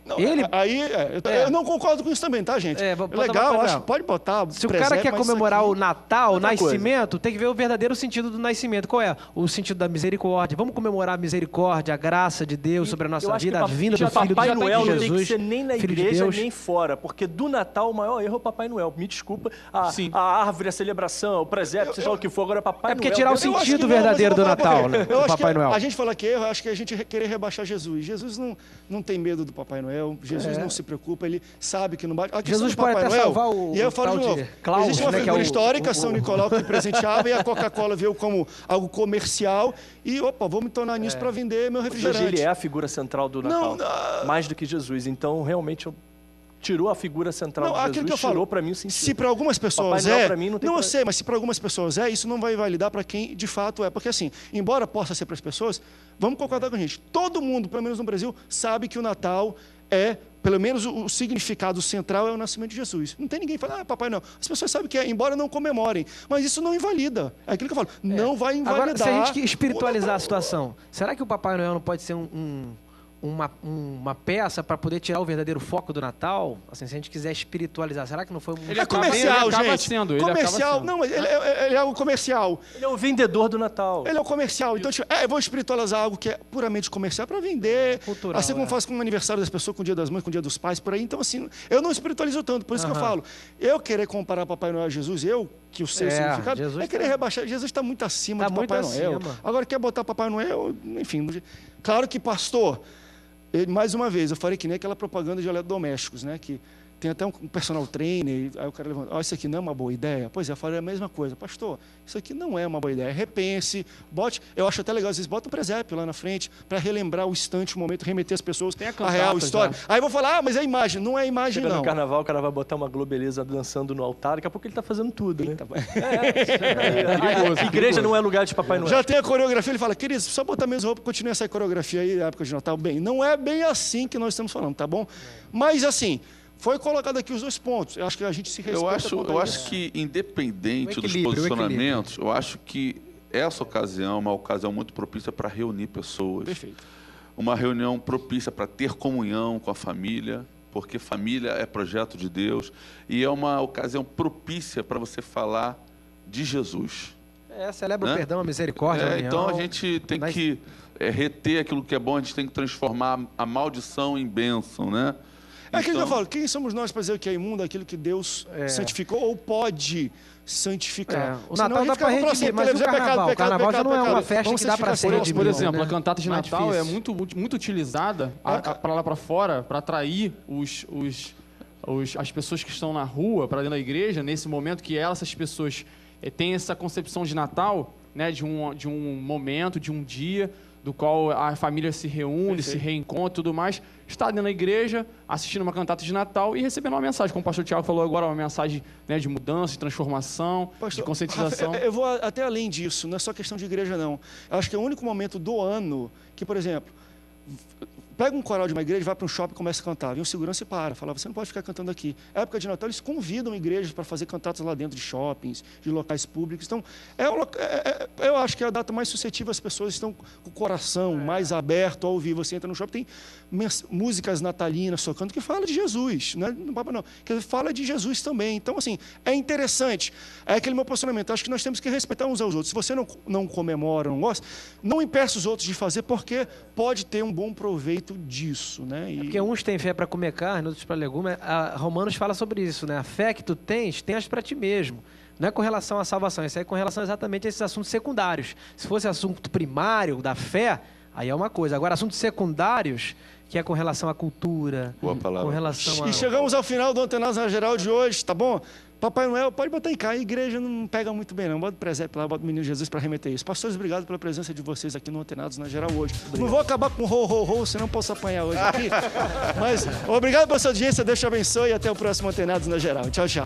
Não, eu não concordo com isso também, tá, gente? Legal, acho que pode botar. Se o cara quer comemorar o Natal, o nascimento, tem que ver o verdadeiro sentido do nascimento. Qual é? O sentido da misericórdia. Vamos comemorar a misericórdia, a graça de Deus sobre a nossa vida, a vinda do Filho de Jesus. Papai Noel não tem que ser nem na igreja, nem fora. Porque do Natal, o maior erro é o Papai Noel. Me desculpa. A árvore, a celebração, o presépio, seja lá o que for, agora é Papai Noel. É porque tirar o sentido verdadeiro do Natal, né? O Papai Noel. A gente fala que erro, acho que a gente querer rebaixar Jesus. Jesus não tem medo do Papai Noel. Jesus não se preocupa, ele sabe que não bate. Jesus pode até salvar o... E eu falo de novo. Existe uma figura histórica, São Nicolau, que presenteava, e a Coca-Cola veio como algo comercial. E, vou me tornar nisso para vender meu refrigerante. Hoje ele é a figura central do Natal. Mais do que Jesus. Então, realmente, tirou a figura central de Jesus, aquilo que eu falo, tirou para mim o sentido. Se para algumas pessoas eu sei, mas se para algumas pessoas isso não vai validar para quem de fato é. Porque assim, embora possa ser para as pessoas, vamos concordar com a gente, todo mundo, pelo menos no Brasil, sabe que o Natal pelo menos o significado central é o nascimento de Jesus. Não tem ninguém que fala, Papai Noel. As pessoas sabem que embora não comemorem, mas isso não invalida. É aquilo que eu falo, não vai invalidar. Agora, se a gente espiritualizar a situação, será que o Papai Noel não pode ser uma peça para poder tirar o verdadeiro foco do Natal? Assim, se a gente quiser espiritualizar, será que não foi Ele é comercial, gente. Comercial. Não, ele é algo comercial. Ele é o vendedor do Natal. Ele é o comercial. Então, eu vou espiritualizar algo que é puramente comercial para vender. Cultural, assim como faz com o aniversário das pessoas, com o Dia das Mães, com o Dia dos Pais, por aí. Então, assim, eu não espiritualizo tanto. Por isso que eu falo, eu querer comparar Papai Noel a Jesus, que eu sei o significado, Jesus querer rebaixar. Jesus está muito acima de Papai Noel. Agora, quer botar Papai Noel, enfim. Claro que, pastor... Mais uma vez, eu falei que nem aquela propaganda de eletrodomésticos, né? Que tem até um personal trainer, aí o cara levanta, isso aqui não é uma boa ideia? Pois é, eu falei a mesma coisa. Pastor, isso aqui não é uma boa ideia. Repense, bote, eu acho até legal, às vezes, bota um presépio lá na frente para relembrar o instante, o momento, remeter as pessoas à real história. Aí eu vou falar, mas é a imagem. Não é a imagem, Chega não. no carnaval, o cara vai botar uma globeleza dançando no altar, daqui a pouco ele tá fazendo tudo, né? A igreja não é lugar de Papai Noel. Já tem a coreografia, ele fala, queridos, só botar a mesma roupa, continue essa coreografia aí na época de Natal. Bem, não é bem assim que nós estamos falando, tá bom? Mas assim, foi colocado aqui os 2 pontos. Eu acho que a gente se respeita. Eu acho que, independente dos posicionamentos, eu acho que essa ocasião é uma ocasião muito propícia para reunir pessoas. Perfeito. Uma reunião propícia para ter comunhão com a família, porque família é projeto de Deus, e é uma ocasião propícia para você falar de Jesus. Celebra o perdão, a misericórdia, a união. Então a gente tem que reter aquilo que é bom, a gente tem que transformar a maldição em bênção, né? É aquilo que eu falo, quem somos nós para dizer o que é imundo, aquilo que Deus santificou ou pode santificar? O Natal dá para redimir, mas o carnaval já não é uma festa que dá para ser redimido. Por exemplo, a cantata de Natal é muito utilizada para lá para fora, para atrair as pessoas que estão na rua, para dentro da igreja, nesse momento que essas pessoas têm essa concepção de Natal, né, de um momento, de um dia, do qual a família se reúne, se reencontra e tudo mais, está dentro da igreja, assistindo uma cantata de Natal e recebendo uma mensagem, como o pastor Tiago falou agora, uma mensagem, né, de mudança, de transformação, de conscientização. Eu vou até além disso, não é só questão de igreja, não. Eu acho que é o único momento do ano que, por exemplo, pega um coral de uma igreja, vai para um shopping e começa a cantar. Vem um segurança e fala, você não pode ficar cantando aqui. Na época de Natal, eles convidam igrejas para fazer cantatas lá dentro de shoppings, de locais públicos. Então, eu acho que é a data mais suscetível, as pessoas estão com o coração mais aberto ao ouvir. Você entra no shopping, tem músicas natalinas tocando que fala de Jesus, não é no Papa não, que fala de Jesus também. Então, assim, é interessante. É aquele meu posicionamento. Acho que nós temos que respeitar uns aos outros. Se você não comemora, não gosta, não impeça os outros de fazer, porque pode ter um bom proveito disso, né? Porque uns têm fé para comer carne, outros para legume. Romanos fala sobre isso, né? A fé que tu tens para ti mesmo. Não é com relação à salvação, isso é com relação exatamente a esses assuntos secundários. Se fosse assunto primário da fé, aí é uma coisa. Agora, assuntos secundários, que é com relação à cultura, com relação a... E chegamos ao final do Antenados na Geral de hoje, tá bom? Papai Noel, pode botar em cá, a igreja não pega muito bem não, bota o presépio lá, bota o Menino Jesus para remeter isso. Pastores, obrigado pela presença de vocês aqui no Antenados na Geral hoje. Obrigado. Não vou acabar com ho, senão posso apanhar hoje aqui, mas obrigado pela sua audiência, Deus te abençoe e até o próximo Antenados na Geral. Tchau, tchau.